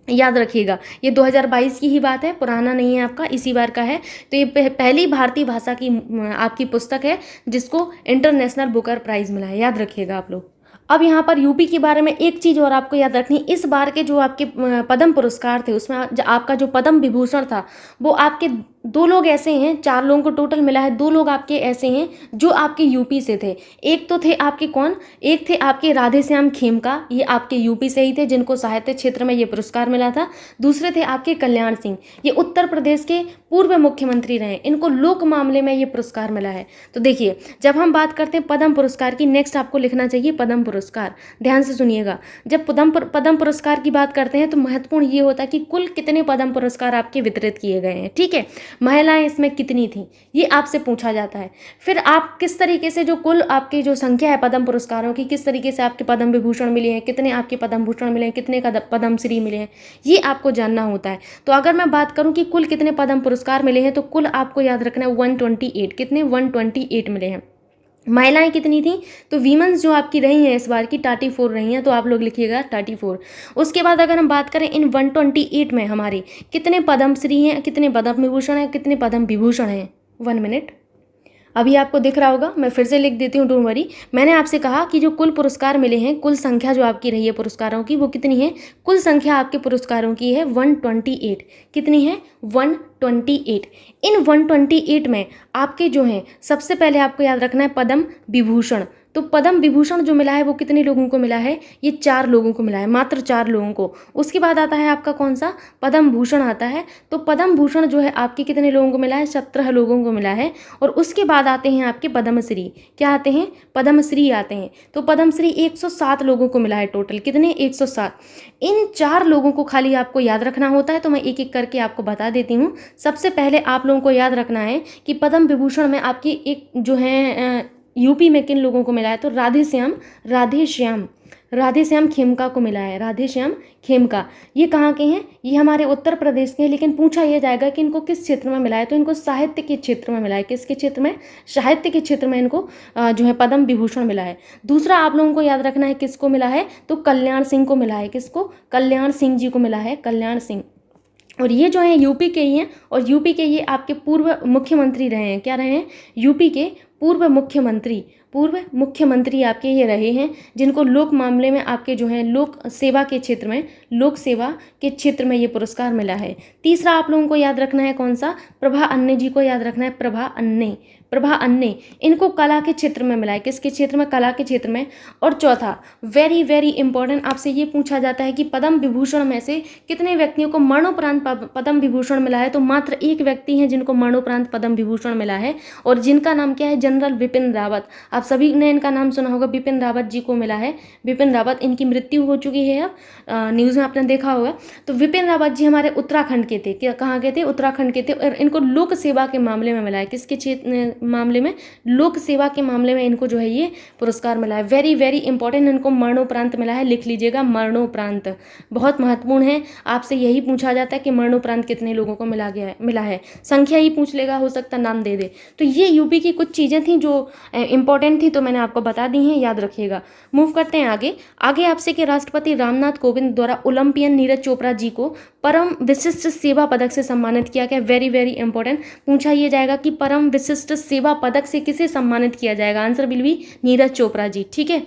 याद रखिएगा। ये 2022 की ही बात है, पुराना नहीं है आपका, इसी बार का है। तो ये पहली भारतीय भाषा की आपकी पुस्तक है जिसको इंटरनेशनल बुकर प्राइज मिला है, याद रखिएगा आप लोग। अब यहाँ पर यूपी के बारे में एक चीज़ और आपको याद रखनी, इस बार के जो आपके पद्म पुरस्कार थे उसमें आपका जो पद्म विभूषण था वो आपके 2 लोग ऐसे हैं, 4 लोगों को टोटल मिला है। 2 लोग आपके ऐसे हैं जो आपके यूपी से थे। एक तो थे आपके कौन? एक थे आपके राधेश्याम खेमका, ये आपके यूपी से ही थे जिनको साहित्य क्षेत्र में ये पुरस्कार मिला था। दूसरे थे आपके कल्याण सिंह, ये उत्तर प्रदेश के पूर्व मुख्यमंत्री रहे, इनको लोक मामले में ये पुरस्कार मिला है। तो देखिए जब हम बात करते हैं पद्म पुरस्कार की, नेक्स्ट आपको लिखना चाहिए पद्म पुरस्कार। ध्यान से सुनिएगा, जब पद्म पुरस्कार की बात करते हैं तो महत्वपूर्ण ये होता है कि कुल कितने पद्म पुरस्कार आपके वितरित किए गए हैं। ठीक है, महिलाएं इसमें कितनी थीं, ये आपसे पूछा जाता है। फिर आप किस तरीके से जो कुल आपकी जो संख्या है पद्म पुरस्कारों की, किस तरीके से आपके पद्म विभूषण मिले हैं, कितने आपके पद्म भूषण मिले हैं, कितने का पद्म श्री मिले हैं, ये आपको जानना होता है। तो अगर मैं बात करूं कि कुल कितने पद्म पुरस्कार मिले हैं, तो कुल आपको याद रखना है 128। कितने? 128 मिले हैं। महिलाएं कितनी थी? तो वीमेंस जो आपकी रही हैं इस बार की 34 रही हैं, तो आप लोग लिखिएगा 34। उसके बाद अगर हम बात करें इन 128 में हमारे कितने पद्मश्री हैं, कितने पद्म विभूषण हैं, कितने पद्म विभूषण हैं? 1 मिनट, अभी आपको दिख रहा होगा, मैं फिर से लिख देती हूँ, डोंट वरी। मैंने आपसे कहा कि जो कुल पुरस्कार मिले हैं, कुल संख्या जो आपकी रही है पुरस्कारों की, वो कितनी है? कुल संख्या आपके पुरस्कारों की है 128। कितनी है? 128। इन 128 में आपके जो हैं, सबसे पहले आपको याद रखना है पद्म विभूषण। तो पद्म विभूषण जो मिला है वो कितने लोगों को मिला है? ये 4 लोगों को मिला है, मात्र 4 लोगों को। उसके बाद आता है आपका कौन सा? पद्म भूषण आता है। तो पद्म भूषण जो है आपके कितने लोगों को मिला है? 17 लोगों को मिला है। और उसके बाद आते हैं आपके पद्मश्री। क्या आते हैं? पद्मश्री आते हैं। तो पद्मश्री 107 लोगों को मिला है टोटल। कितने? 107। इन 4 लोगों को खाली आपको याद रखना होता है, तो मैं एक एक करके आपको बता देती हूँ। सबसे पहले आप लोगों को याद रखना है कि पद्म विभूषण में आपकी एक जो है यूपी में किन लोगों को मिला है? तो राधेश्याम खेमका को मिला है। राधेश्याम खेमका, ये कहाँ के हैं? ये हमारे उत्तर प्रदेश के हैं। लेकिन पूछा यह जाएगा कि इनको किस क्षेत्र में मिला है, तो इनको साहित्य के क्षेत्र में मिला है। किसके क्षेत्र में? साहित्य के क्षेत्र में इनको जो है पद्म विभूषण मिला है। दूसरा आप लोगों को याद रखना है किसको मिला है? तो कल्याण सिंह को मिला है। किसको? कल्याण सिंह जी को मिला है, कल्याण सिंह। और ये जो है यूपी के ही हैं, और यूपी के ये आपके पूर्व मुख्यमंत्री रहे हैं। क्या रहे हैं? यूपी के पूर्व मुख्यमंत्री आपके ये रहे हैं, जिनको लोक मामले में आपके जो है लोक सेवा के क्षेत्र में ये पुरस्कार मिला है। तीसरा आप लोगों को याद रखना है कौन सा? प्रभा अन्ने जी को याद रखना है। प्रभा अन्ने, इनको कला के क्षेत्र में मिला है। किसके क्षेत्र में? कला के क्षेत्र में। और चौथा वेरी वेरी इंपॉर्टेंट, आपसे ये पूछा जाता है कि पद्म विभूषण में से कितने व्यक्तियों को मरणोपरांत पद्म विभूषण मिला है? तो मात्र एक व्यक्ति हैं जिनको मरणोपरांत पद्म विभूषण मिला है, और जिनका नाम क्या है? जनरल बिपिन रावत। आप सभी ने इनका नाम सुना होगा, बिपिन रावत जी को मिला है। बिपिन रावत, इनकी मृत्यु हो चुकी है, अब न्यूज़ में आपने देखा होगा। तो बिपिन रावत जी हमारे उत्तराखंड के थे। कहाँ के थे? उत्तराखंड के थे। और इनको लोक सेवा के मामले में मिला है। किसके क्षेत्र मामले में? लोक सेवा के मामले में इनको जो है ये पुरस्कार मिला है। वेरी वेरी इंपॉर्टेंट, इनको मरणोपरांत मिला है। लिख लीजिएगा, मरणोपरांत बहुत महत्वपूर्ण है। आपसे यही पूछा जाता है कि मरणोपरांत कितने लोगों को मिला है। संख्या ही पूछ लेगा, हो सकता नाम दे दे। तो ये यूपी की कुछ चीज़ें थी जो इंपॉर्टेंट थी, तो मैंने आपको बता दी हैं, याद रखिएगा। मूव करते हैं आगे आपसे कि राष्ट्रपति रामनाथ कोविंद द्वारा ओलंपियन नीरज चोपड़ा जी को परम विशिष्ट सेवा पदक से सम्मानित किया गया। वेरी वेरी इंपॉर्टेंट, पूछा यह जाएगा कि परम विशिष्ट सेवा पदक से किसे सम्मानित किया जाएगा? Answer will be Neeraj Chopra ji. ठीक है,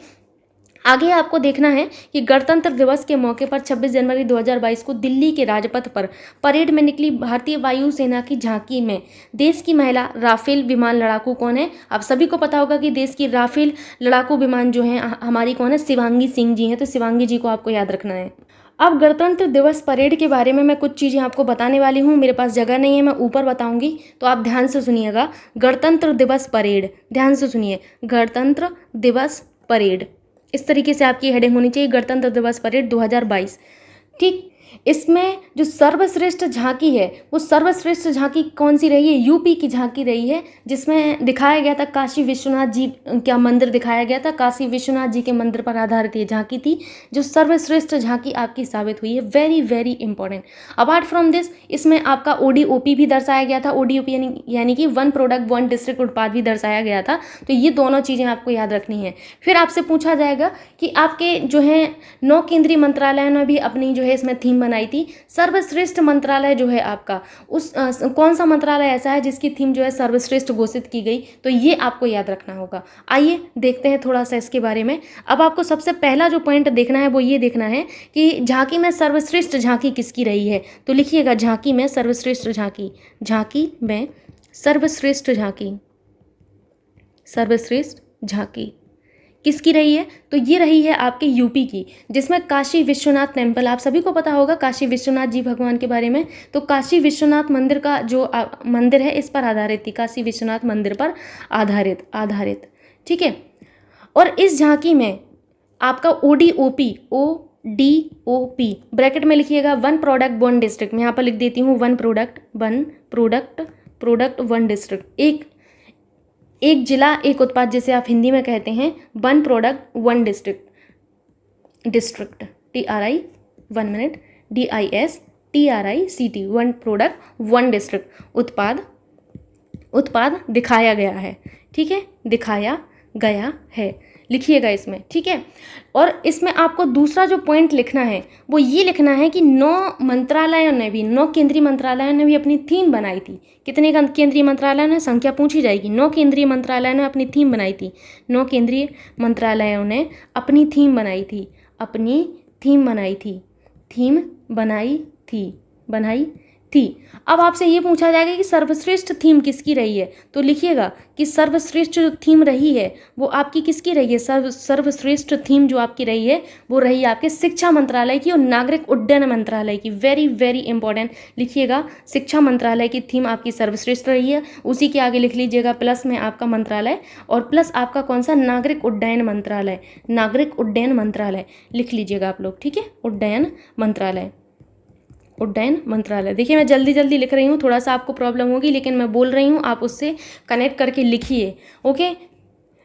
आगे आपको देखना है कि गणतंत्र दिवस के मौके पर 26 जनवरी 2022 को दिल्ली के राजपथ पर परेड में निकली भारतीय वायुसेना की झांकी में देश की महिला राफेल विमान लड़ाकू कौन है? आप सभी को पता होगा कि देश की राफेल लड़ाकू विमान जो है हमारी कौन है? शिवांगी सिंह जी हैं। तो शिवांगी जी को आपको याद रखना है। अब गणतंत्र दिवस परेड के बारे में मैं कुछ चीज़ें आपको बताने वाली हूँ। मेरे पास जगह नहीं है, मैं ऊपर बताऊंगी, तो आप ध्यान से सुनिएगा। गणतंत्र दिवस परेड, ध्यान से सुनिए, गणतंत्र दिवस परेड, इस तरीके से आपकी हेडिंग होनी चाहिए, गणतंत्र दिवस परेड 2022। ठीक, इसमें जो सर्वश्रेष्ठ झांकी है वो सर्वश्रेष्ठ झांकी कौन सी रही है? यूपी की झांकी रही है, जिसमें दिखाया गया था काशी विश्वनाथ जी का मंदिर दिखाया गया था। काशी विश्वनाथ जी के मंदिर पर आधारित ये झांकी थी, जो सर्वश्रेष्ठ झांकी आपकी साबित हुई है। Very very important. Apart from this, इसमें आपका ODOP भी दर्शाया गया था। ODOP यानी कि वन प्रोडक्ट वन डिस्ट्रिक्ट उत्पाद भी दर्शाया गया था। तो ये दोनों चीज़ें आपको याद रखनी है। फिर आपसे पूछा जाएगा कि आपके जो है 9 केंद्रीय मंत्रालयों ने भी अपनी जो है इसमें थीम बनाई थी। सर्वश्रेष्ठ मंत्रालय जो है आपका, उस कौन सा मंत्रालय ऐसा है जिसकी थीम जो है सर्वश्रेष्ठ घोषित की गई? तो ये आपको याद रखना होगा। आइए देखते हैं थोड़ा सा इसके बारे में। अब आपको सबसे पहला जो पॉइंट देखना है वो ये देखना है कि झांकी में सर्वश्रेष्ठ झांकी किसकी रही है। तो लिखिएगा, झांकी में सर्वश्रेष्ठ झांकी, झांकी में सर्वश्रेष्ठ झांकी, सर्वश्रेष्ठ झांकी किसकी रही है? तो ये रही है आपके यूपी की, जिसमें काशी विश्वनाथ टेम्पल, आप सभी को पता होगा काशी विश्वनाथ जी भगवान के बारे में। तो काशी विश्वनाथ मंदिर का जो मंदिर है इस पर आधारित थी, काशी विश्वनाथ मंदिर पर आधारित। ठीक है, और इस झांकी में आपका ODOP ब्रैकेट में लिखिएगा, वन प्रोडक्ट वन डिस्ट्रिक्ट, मैं यहाँ पर लिख देती हूँ, one product product one district, एक जिला एक उत्पाद जिसे आप हिंदी में कहते हैं one product one district TRI 1 minute DISTRICT one product one district उत्पाद दिखाया गया है। ठीक है, दिखाया गया है, लिखिएगा इसमें। ठीक है, और इसमें आपको दूसरा जो पॉइंट लिखना है वो ये लिखना है कि 9 केंद्रीय मंत्रालयों ने भी अपनी थीम बनाई थी। कितने केंद्रीय मंत्रालयों ने, संख्या पूछी जाएगी। 9 केंद्रीय मंत्रालयों ने अपनी थीम बनाई थी। 9 केंद्रीय मंत्रालयों ने अपनी थीम बनाई थी, बनाई थी। अब आपसे ये पूछा जाएगा कि सर्वश्रेष्ठ थीम किसकी रही है, तो लिखिएगा कि सर्वश्रेष्ठ जो थीम रही है वो आपकी किसकी रही है। सर्वश्रेष्ठ थीम जो आपकी रही है वो रही आपके शिक्षा मंत्रालय की और नागरिक उड्डयन मंत्रालय की। वेरी वेरी इंपॉर्टेंट, लिखिएगा प्रशिक्षा मंत्रालय की थीम आपकी सर्वश्रेष्ठ रही है। उसी के आगे लिख लीजिएगा प्लस में आपका मंत्रालय और प्लस आपका कौन सा, नागरिक उड्डयन मंत्रालय लिख लीजिएगा आप लोग। ठीक है, उड्डयन मंत्रालय। देखिए मैं जल्दी जल्दी लिख रही हूँ, थोड़ा सा आपको प्रॉब्लम होगी लेकिन मैं बोल रही हूँ, आप उससे कनेक्ट करके लिखिए। ओके,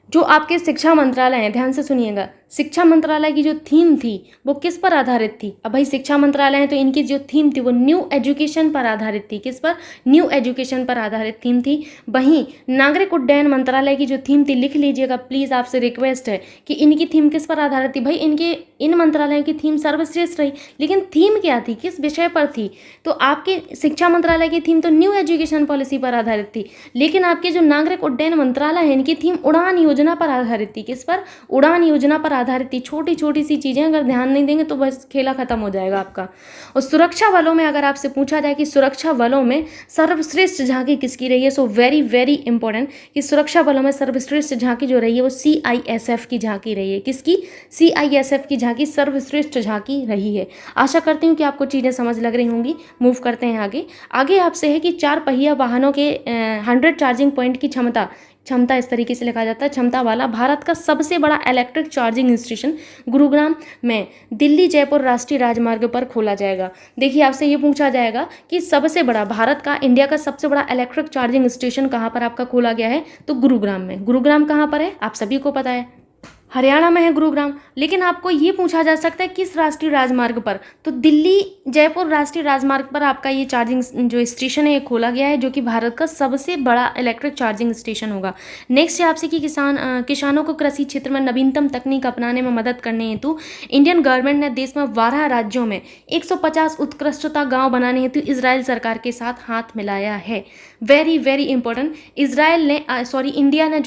जो आपके शिक्षा मंत्रालय हैं, ध्यान से सुनिएगा, शिक्षा मंत्रालय की जो थीम थी वो किस पर आधारित थी। अब भाई शिक्षा मंत्रालय है तो इनकी जो थीम थी वो न्यू एजुकेशन पर आधारित थी। किस पर, न्यू एजुकेशन पर आधारित थीम थी। वहीं नागरिक उड्डयन मंत्रालय की जो थीम थी, लिख लीजिएगा प्लीज़, आपसे रिक्वेस्ट है कि इनकी थीम किस पर आधारित थी। भाई इन मंत्रालयों की थीम सर्वश्रेष्ठ रही, लेकिन थीम क्या थी, किस विषय पर थी। तो आपकी शिक्षा मंत्रालय की थीम तो न्यू एजुकेशन पॉलिसी पर आधारित थी, लेकिन आपके जो नागरिक उड्डयन मंत्रालय है इनकी थीम उड़ान योजना पर आधारित थी। किस पर, उड़ान योजना पर आधारित थी। छोटी छोटी सी चीजें अगर ध्यान नहीं देंगे तो बस खेला खत्म हो जाएगा आपका। और सुरक्षा बलों में अगर आपसे पूछा जाए कि सुरक्षा बलों में सर्वश्रेष्ठ झांकी किसकी रही है, सो वेरी वेरी इंपॉर्टेंट कि सुरक्षा बलों में सर्वश्रेष्ठ झांकी जो रही है वो CISF की झांकी रही है। किसकी, CISF की झांकी सर्वश्रेष्ठ झांकी रही है। आशा करती हूँ कि आपको चीजें समझ लग रही होंगी। मूव करते हैं आगे आपसे है कि 4 पहिया वाहनों के 100 चार्जिंग पॉइंट की क्षमता इस तरीके से लिखा जाता है, क्षमता वाला भारत का सबसे बड़ा इलेक्ट्रिक चार्जिंग स्टेशन गुरुग्राम में दिल्ली जयपुर राष्ट्रीय राजमार्ग पर खोला जाएगा। देखिए आपसे ये पूछा जाएगा कि सबसे बड़ा भारत का, इंडिया का सबसे बड़ा इलेक्ट्रिक चार्जिंग स्टेशन कहाँ पर आपका खोला गया है, तो गुरुग्राम में। गुरुग्राम कहाँ पर है, आप सभी को पता है, हरियाणा में है गुरुग्राम। लेकिन आपको ये पूछा जा सकता है किस राष्ट्रीय राजमार्ग पर, तो दिल्ली जयपुर राष्ट्रीय राजमार्ग पर आपका ये चार्जिंग जो स्टेशन है ये खोला गया है, जो कि भारत का सबसे बड़ा इलेक्ट्रिक चार्जिंग स्टेशन होगा। नेक्स्ट है आपसे कि किसानों को कृषि क्षेत्र में नवीनतम तकनीक अपनाने में मदद करने हेतु इंडियन गवर्नमेंट ने देश में 12 राज्यों में 150 उत्कृष्टता गाँव बनाने हेतु इजराइल सरकार के साथ हाथ मिलाया है। Very very important, Indian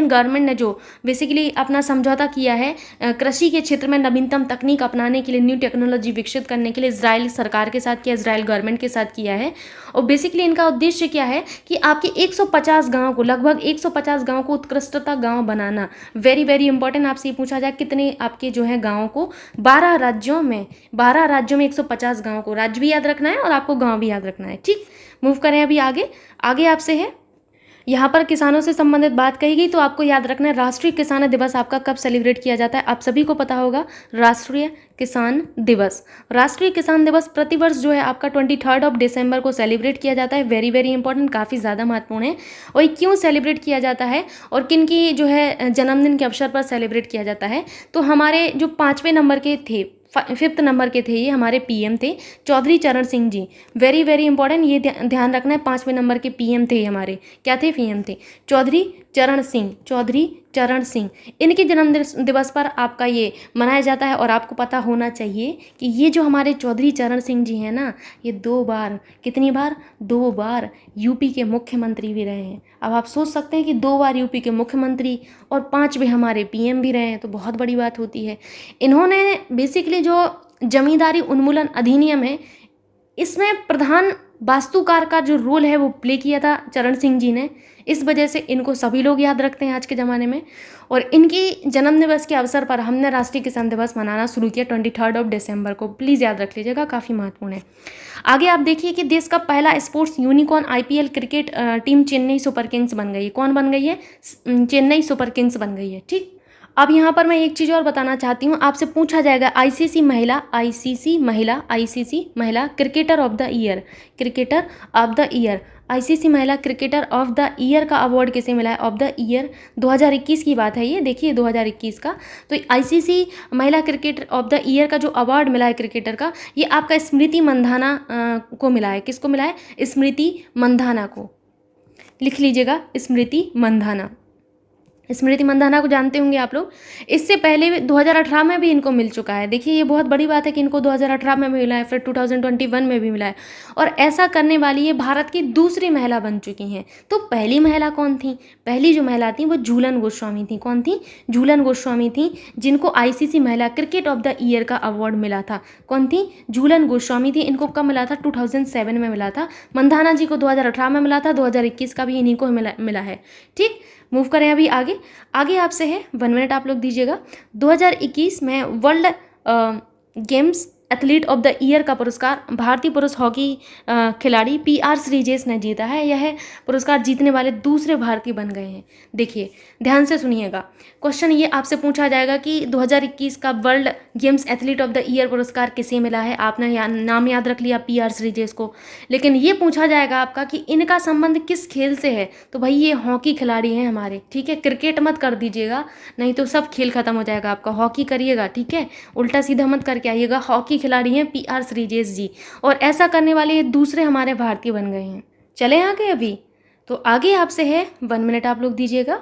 government ने जो बेसिकली अपना समझौता किया है कृषि के क्षेत्र में नवीनतम तकनीक अपनाने के लिए, न्यू टेक्नोलॉजी विकसित करने के लिए इजराइल सरकार के साथ किया, इजराइल गवर्नमेंट के साथ किया है। और बेसिकली इनका उद्देश्य क्या है कि आपके 150 गाँव को, लगभग 150 गाँव को उत्कृष्टता गाँव बनाना। वेरी वेरी इंपॉर्टेंट, आपसे ये पूछा जाए कितने आपके जो है गाँव को 12 राज्यों में 150 गाँव को, राज्य भी याद रखना है और आपको गाँव भी याद रखना है। ठीक, मूव करें अभी आगे आपसे है, यहाँ पर किसानों से संबंधित बात कही गई तो आपको याद रखना है राष्ट्रीय किसान दिवस आपका कब सेलिब्रेट किया जाता है। आप सभी को पता होगा राष्ट्रीय किसान दिवस प्रतिवर्ष जो है आपका 23 दिसंबर को सेलिब्रेट किया जाता है। वेरी वेरी इंपॉर्टेंट, काफ़ी ज़्यादा महत्वपूर्ण है। और क्यों सेलिब्रेट किया जाता है और किन की जो है जन्मदिन के अवसर पर सेलिब्रेट किया जाता है, तो हमारे जो 5वें नंबर के थे, 5th नंबर के थे, ये हमारे PM थे चौधरी चरण Singh ji. Very very important, ये ध्यान रखना है, 5वें नंबर के PM थे हमारे, क्या थे, PM थे चौधरी चरण सिंह। इनके जन्म दिवस पर आपका ये मनाया जाता है। और आपको पता होना चाहिए कि ये जो हमारे चौधरी चरण सिंह जी हैं ना, ये 2 बार यूपी के मुख्यमंत्री भी रहे हैं। अब आप सोच सकते हैं कि 2 बार यूपी के मुख्यमंत्री और 5वें हमारे PM भी रहे हैं, तो बहुत बड़ी बात होती है। इन्होंने बेसिकली जो जमींदारी उन्मूलन अधिनियम है, इसमें प्रधान वास्तुकार का जो रोल है वो प्ले किया था चरण सिंह जी ने। इस वजह से इनको सभी लोग याद रखते हैं आज के ज़माने में। और इनकी जन्म दिवस के अवसर पर हमने राष्ट्रीय किसान दिवस मनाना शुरू किया 23 दिसंबर को। प्लीज़ याद रख लीजिएगा, काफ़ी महत्वपूर्ण है। आगे आप देखिए कि देश का पहला sports unicorn IPL cricket team Chennai super Kings बन गई है। कौन बन गई है, चेन्नई सुपर किंग्स बन गई है। ठीक, अब यहाँ पर मैं एक चीज़ और बताना चाहती हूँ, आपसे पूछा जाएगा ICC महिला cricketer of the year ICC महिला क्रिकेटर ऑफ द ईयर का अवार्ड किसे मिला है? ऑफ द ईयर 2021 की बात है ये, देखिए 2021 का। तो आईसीसी महिला क्रिकेटर ऑफ द ईयर का जो अवार्ड मिला है क्रिकेटर का, ये आपका स्मृति मंधाना को मिला है। किसको मिला है? स्मृति मंधाना को। लिख लीजिएगा, स्मृति मंधाना। स्मृति मंधाना को जानते होंगे आप लोग। इससे पहले 2018 में भी इनको मिल चुका है। देखिए ये बहुत बड़ी बात है कि इनको 2018 में भी मिला है, फिर 2021 में भी मिला है, और ऐसा करने वाली ये भारत की दूसरी महिला बन चुकी हैं। तो पहली महिला कौन थी? पहली जो महिला थी वो झूलन गोस्वामी थी। कौन थी? झूलन गोस्वामी थी, जिनको आईसीसी महिला क्रिकेट ऑफ द ईयर का अवार्ड मिला था। कौन थी? झूलन गोस्वामी थी। इनको कब मिला था? 2007 में मिला था। मंधाना जी को 2018 में मिला था, 2021 का भी इन्हीं को मिला है। ठीक, मूव करें अभी आगे। आगे आपसे है 1 मिनट आप लोग दीजिएगा। 2021 में world games athlete of the year का पुरस्कार भारतीय पुरुष हॉकी खिलाड़ी पीआर श्रीजेश ने जीता है। यह पुरस्कार जीतने वाले दूसरे भारतीय बन गए हैं। देखिए ध्यान से सुनिएगा, क्वेश्चन ये आपसे पूछा जाएगा कि 2021 का world games athlete of the year पुरस्कार किसे मिला है। आपने नाम याद रख लिया पीआर श्रीजेश को, लेकिन ये पूछा जाएगा आपका कि इनका संबंध किस खेल से है। तो भाई ये हॉकी खिलाड़ी हैं हमारे, ठीक है। क्रिकेट मत कर दीजिएगा, नहीं तो सब खेल खत्म हो जाएगा आपका। हॉकी करिएगा, ठीक है, उल्टा सीधा मत करके आइएगा। हॉकी खिलाड़ी हैं पीआर श्रीजेश जी, और ऐसा करने वाले ये दूसरे हमारे भारतीय बन गए हैं। चले आगे अभी, तो आगे आपसे है 1 मिनट आप लोग दीजिएगा।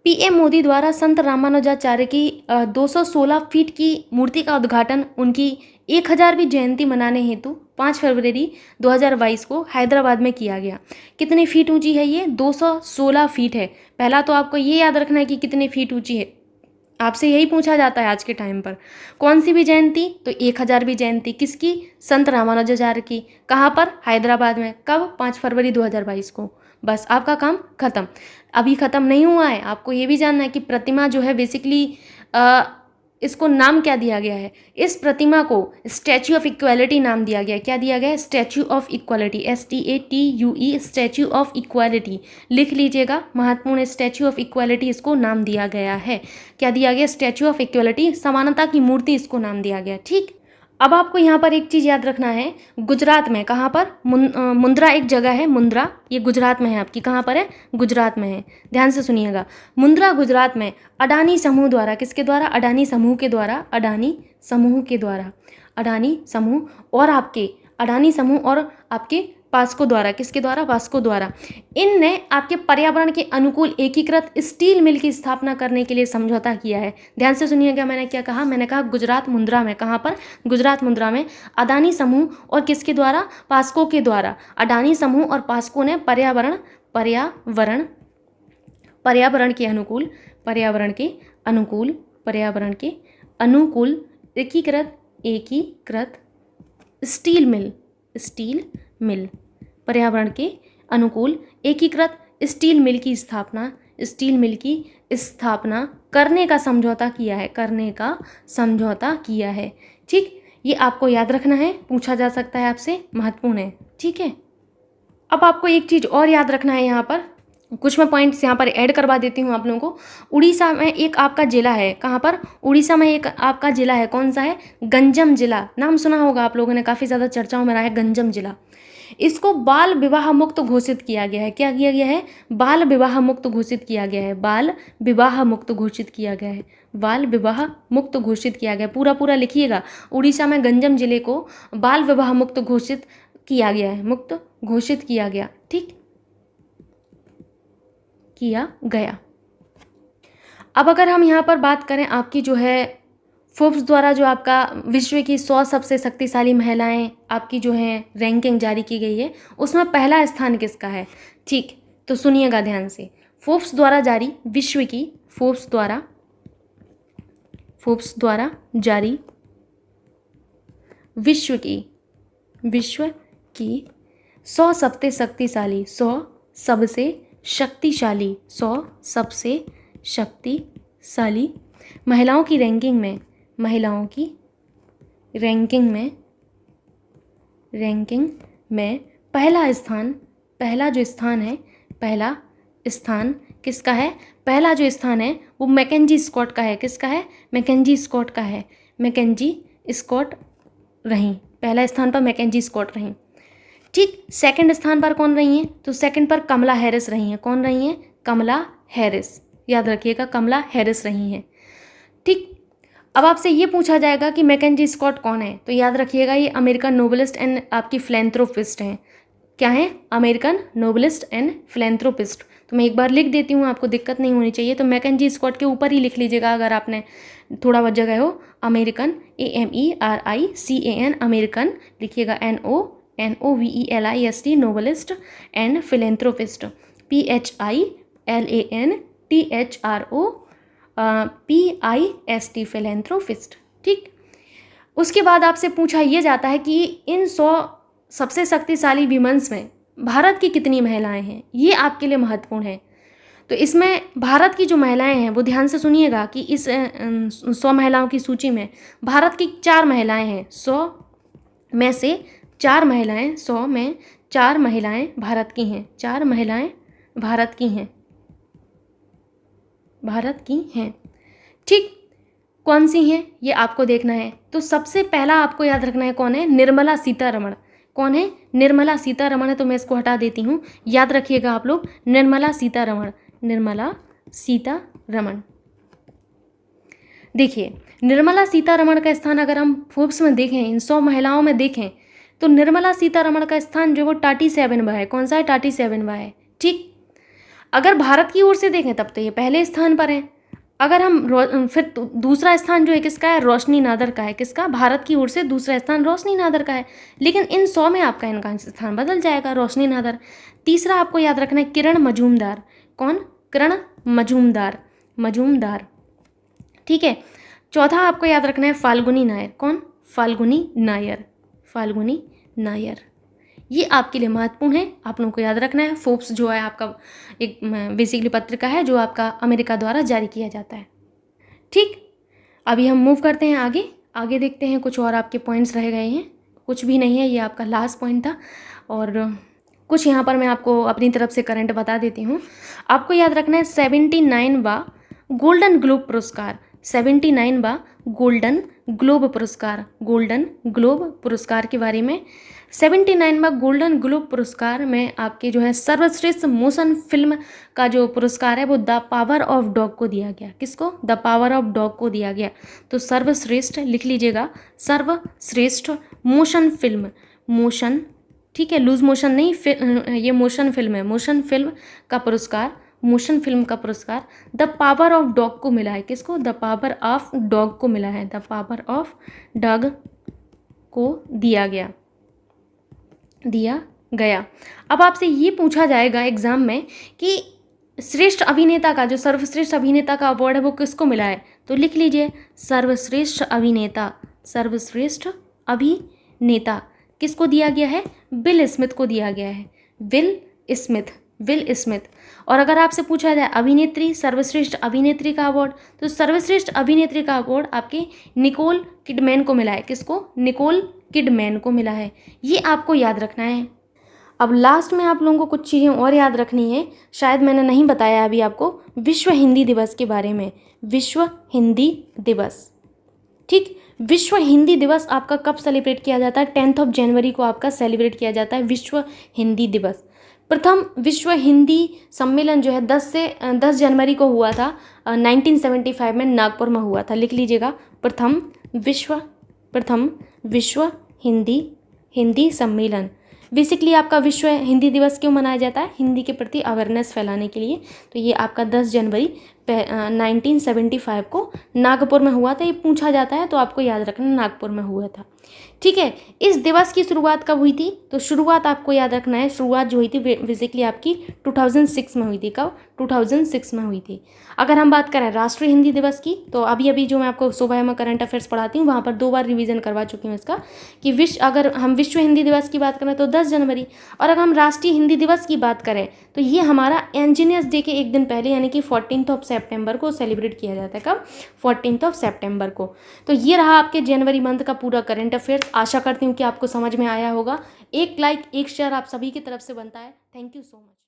पीएम मोदी द्वारा संत रामानुजाचार्य की 216 फीट की मूर्ति का उद्घाटन उनकी 1000वीं जयंती मनाने हेतु 5 फरवरी 2022 को हैदराबाद में किया गया। कितने फीट ऊंची है ये? 216 फीट है। पहला तो आपको ये याद रखना है कि कितने फीट ऊंची है, आपसे यही पूछा जाता है आज के टाइम पर। कौन सी भी जयंती? तो 1000वीं जयंती किसकी? संत रामानुजाचार्य की। कहाँ पर? हैदराबाद में। कब? 5 फरवरी 2022 को। बस आपका काम खत्म। अभी ख़त्म नहीं हुआ है, आपको ये भी जानना है कि प्रतिमा जो है बेसिकली इसको नाम क्या दिया गया है? इस प्रतिमा को स्टैच्यू ऑफ इक्वालिटी नाम दिया गया है। क्या दिया गया है? Statue of equality, STATUE, statue of equality. लिख लीजिएगा, महत्वपूर्ण, स्टैच्यू ऑफ इक्वालिटी इसको नाम दिया गया है। क्या दिया गया? स्टैच्यू ऑफ इक्वालिटी, समानता की मूर्ति इसको नाम दिया गया। ठीक, अब आपको यहाँ पर एक चीज़ याद रखना है, गुजरात में। कहाँ पर? मुंद्रा एक जगह है, मुंद्रा, ये गुजरात में है आपकी। कहाँ पर है? गुजरात में है। ध्यान से सुनिएगा, मुंद्रा गुजरात में अडानी समूह द्वारा, किसके द्वारा? अडानी समूह के द्वारा, अडानी समूह के द्वारा, अडानी समूह और आपके अडानी समूह और आपके पास्को द्वारा, किसके द्वारा? पास्को द्वारा। इनने आपके पर्यावरण के अनुकूल एकीकृत स्टील मिल की स्थापना करने के लिए समझौता किया है। ध्यान से सुनिएगा, मैंने क्या कहा? मैंने कहा गुजरात मुंद्रा में। कहाँ पर? गुजरात मुंद्रा में अडानी समूह और किसके द्वारा? पास्को के द्वारा। अडानी समूह और पास्को ने पर्यावरण के अनुकूल, पर्यावरण के अनुकूल एकीकृत स्टील मिल, पर्यावरण के अनुकूल एकीकृत स्टील मिल की स्थापना करने का समझौता किया है। ठीक, ये आपको याद रखना है, पूछा जा सकता है आपसे, महत्वपूर्ण है। ठीक है, अब आपको एक चीज़ और याद रखना है, यहाँ पर कुछ मैं पॉइंट्स यहाँ पर ऐड करवा देती हूँ आप लोगों को। उड़ीसा में एक आपका जिला है। कहाँ पर? उड़ीसा में एक आपका जिला है। कौन सा है? गंजम जिला। नाम सुना होगा आप लोगों ने, काफ़ी ज़्यादा चर्चाओं में रहा है गंजम जिला। इसको बाल विवाह मुक्त घोषित किया गया है। क्या किया गया है? बाल विवाह मुक्त घोषित किया गया है। बाल विवाह मुक्त घोषित किया गया है। बाल विवाह मुक्त घोषित किया गया। पूरा लिखिएगा, उड़ीसा में गंजम जिले को बाल विवाह मुक्त घोषित किया गया है। मुक्त घोषित किया गया। ठीक, किया गया। अब अगर हम यहाँ पर बात करें आपकी जो है फोर्ब्स द्वारा जो आपका विश्व की 100 सबसे शक्तिशाली महिलाएं आपकी जो है रैंकिंग जारी की गई है, उसमें पहला स्थान किसका है? ठीक, तो सुनिएगा ध्यान से। फोर्ब्स द्वारा जारी विश्व की, फोर्ब्स द्वारा जारी विश्व की 100 सबसे शक्तिशाली, 100 सबसे शक्तिशाली महिलाओं की रैंकिंग में पहला स्थान किसका है? पहला जो स्थान है वो मैकेंजी स्कॉट का है। किसका है? मैकेंजी स्कॉट का है। मैकेंजी स्कॉट रहीं, पहला स्थान पर मैकेंजी स्कॉट रहीं। ठीक, सेकंड स्थान पर कौन रही हैं? तो सेकंड पर कमला हैरिस रही हैं। कौन रही हैं? कमला हैरिस, याद रखिएगा, कमला हैरिस रही हैं। ठीक, अब आपसे ये पूछा जाएगा कि मैकेंजी स्कॉट कौन है, तो याद रखिएगा ये अमेरिकन नोबलिस्ट एंड आपकी फिलैंथ्रोपिस्ट हैं। क्या है? American novelist and philanthropist. तो मैं एक बार लिख देती हूँ, आपको दिक्कत नहीं होनी चाहिए। तो मैकेंजी स्कॉट के ऊपर ही लिख लीजिएगा अगर आपने थोड़ा बहुत जगह हो। अमेरिकन, AMERICAN, अमेरिकन लिखिएगा, NOVELIST, novelist and philanthropist, PHILANTHROPIST, philanthropist. ठीक, उसके बाद आपसे पूछा यह जाता है कि इन 100 सबसे शक्तिशाली विमेंस में भारत की कितनी महिलाएं हैं। ये आपके लिए महत्वपूर्ण है। तो इसमें भारत की जो महिलाएं हैं वो ध्यान से सुनिएगा कि इस 100 महिलाओं की सूची में भारत की 4 महिलाएं हैं। 100 में से 4 महिलाएं, 100 में 4 महिलाएं भारत की हैं। 4 महिलाएं भारत की हैं, भारत की हैं। ठीक, कौन सी हैं ये आपको देखना है। तो सबसे पहला आपको याद रखना है कौन है? निर्मला सीतारमण। कौन है? निर्मला सीतारमण है। तो मैं इसको हटा देती हूँ, याद रखिएगा आप लोग, निर्मला सीतारमण, निर्मला सीतारमण। देखिए, निर्मला सीतारमण का स्थान अगर हम फोर्ब्स में देखें, इन 100 महिलाओं में देखें, तो निर्मला सीतारमण का स्थान जो वो 37वां है। कौन सा है? 37वां है। ठीक, अगर भारत की ओर से देखें तब तो ये पहले स्थान पर है। अगर हम फिर दूसरा स्थान जो है किसका है? रोशनी नादर का है। किसका? भारत की ओर से दूसरा स्थान रोशनी नादर का है। लेकिन इन 100 में आपका इनका स्थान बदल जाएगा, रोशनी नादर। तीसरा आपको याद रखना है किरण मजूमदार। कौन? किरण मजूमदार, मजूमदार। ठीक है, चौथा आपको याद रखना है फाल्गुनी नायर। कौन? फाल्गुनी नायर, फाल्गुनी नायर। ये आपके लिए महत्वपूर्ण है, आप लोगों को याद रखना है। फोर्ब्स जो है आपका एक बेसिकली पत्रिका है जो आपका अमेरिका द्वारा जारी किया जाता है। ठीक, अभी हम मूव करते हैं आगे। आगे देखते हैं, कुछ और आपके पॉइंट्स रह गए हैं। कुछ भी नहीं है, ये आपका लास्ट पॉइंट था। और कुछ यहाँ पर मैं आपको अपनी तरफ से करंट बता देती हूँ। आपको याद रखना है 79वां गोल्डन ग्लोब पुरस्कार, 79वां गोल्डन ग्लोब पुरस्कार, गोल्डन ग्लोब पुरस्कार के बारे में। 79वां गोल्डन ग्लोब पुरस्कार में आपके जो है सर्वश्रेष्ठ मोशन फिल्म का जो पुरस्कार है वो द पावर ऑफ डॉग को दिया गया। किसको? द पावर ऑफ डॉग को दिया गया। तो सर्वश्रेष्ठ लिख लीजिएगा, सर्वश्रेष्ठ मोशन फिल्म, मोशन, ठीक है, लूज मोशन नहीं, ये मोशन फिल्म है, मोशन फिल्म का पुरस्कार, मोशन फिल्म का पुरस्कार द पावर ऑफ डॉग को मिला है। किसको? द पावर ऑफ डॉग को मिला है, द पावर ऑफ डॉग को दिया गया, दिया गया। अब आपसे ये पूछा जाएगा एग्जाम में कि श्रेष्ठ अभिनेता का, जो सर्वश्रेष्ठ अभिनेता का अवार्ड है वो किसको मिला है। तो लिख लीजिए सर्वश्रेष्ठ अभिनेता, सर्वश्रेष्ठ अभिनेता किसको दिया गया है? विल स्मिथ को दिया गया है, विल स्मिथ, विल स्मिथ। और अगर आपसे पूछा जाए अभिनेत्री, सर्वश्रेष्ठ अभिनेत्री का अवार्ड, तो सर्वश्रेष्ठ अभिनेत्री का अवार्ड आपके निकोल किडमैन को मिला है। किसको? निकोल किडमैन को मिला है। ये आपको याद रखना है। अब लास्ट में आप लोगों को कुछ चीज़ें और याद रखनी है, शायद मैंने नहीं बताया अभी आपको, विश्व हिंदी दिवस के बारे में। विश्व हिंदी दिवस, ठीक, विश्व हिंदी दिवस आपका कब सेलिब्रेट किया जाता है? 10 जनवरी को आपका सेलिब्रेट किया जाता है विश्व हिंदी दिवस। प्रथम विश्व हिंदी सम्मेलन जो है 10 जनवरी को हुआ था, 1975 में नागपुर में हुआ था। लिख लीजिएगा, प्रथम विश्व हिंदी सम्मेलन। बेसिकली आपका विश्व हिंदी दिवस क्यों मनाया जाता है? हिंदी के प्रति अवेयरनेस फैलाने के लिए। तो ये आपका 10 जनवरी 1975 को नागपुर में हुआ था। ये पूछा जाता है तो आपको याद रखना नागपुर में हुआ था। ठीक है, इस दिवस की शुरुआत कब हुई थी? तो शुरुआत आपको याद रखना है, शुरुआत जो हुई थी बेसिकली आपकी 2006 में हुई थी। कब? 2006 में हुई थी। अगर हम बात करें राष्ट्रीय हिंदी दिवस की, तो अभी जो मैं आपको सुबह में करंट अफेयर्स पढ़ाती हूँ वहाँ पर 2 बार रिवीजन करवा चुकी हूँ इसका, कि अगर हम विश्व हिंदी दिवस की बात करें तो 10 जनवरी, और अगर हम राष्ट्रीय हिंदी दिवस की बात करें तो ये हमारा इंजीनियर्स डे के एक दिन पहले यानी कि 14 सितंबर को सेलिब्रेट किया जाता है। कब? 14 सितंबर को। तो ये रहा आपके जनवरी मंथ का पूरा करंट अफेयर्स। आशा करती हूँ कि आपको समझ में आया होगा। एक लाइक, एक शेयर आप सभी की तरफ से बनता है। Thank you so much.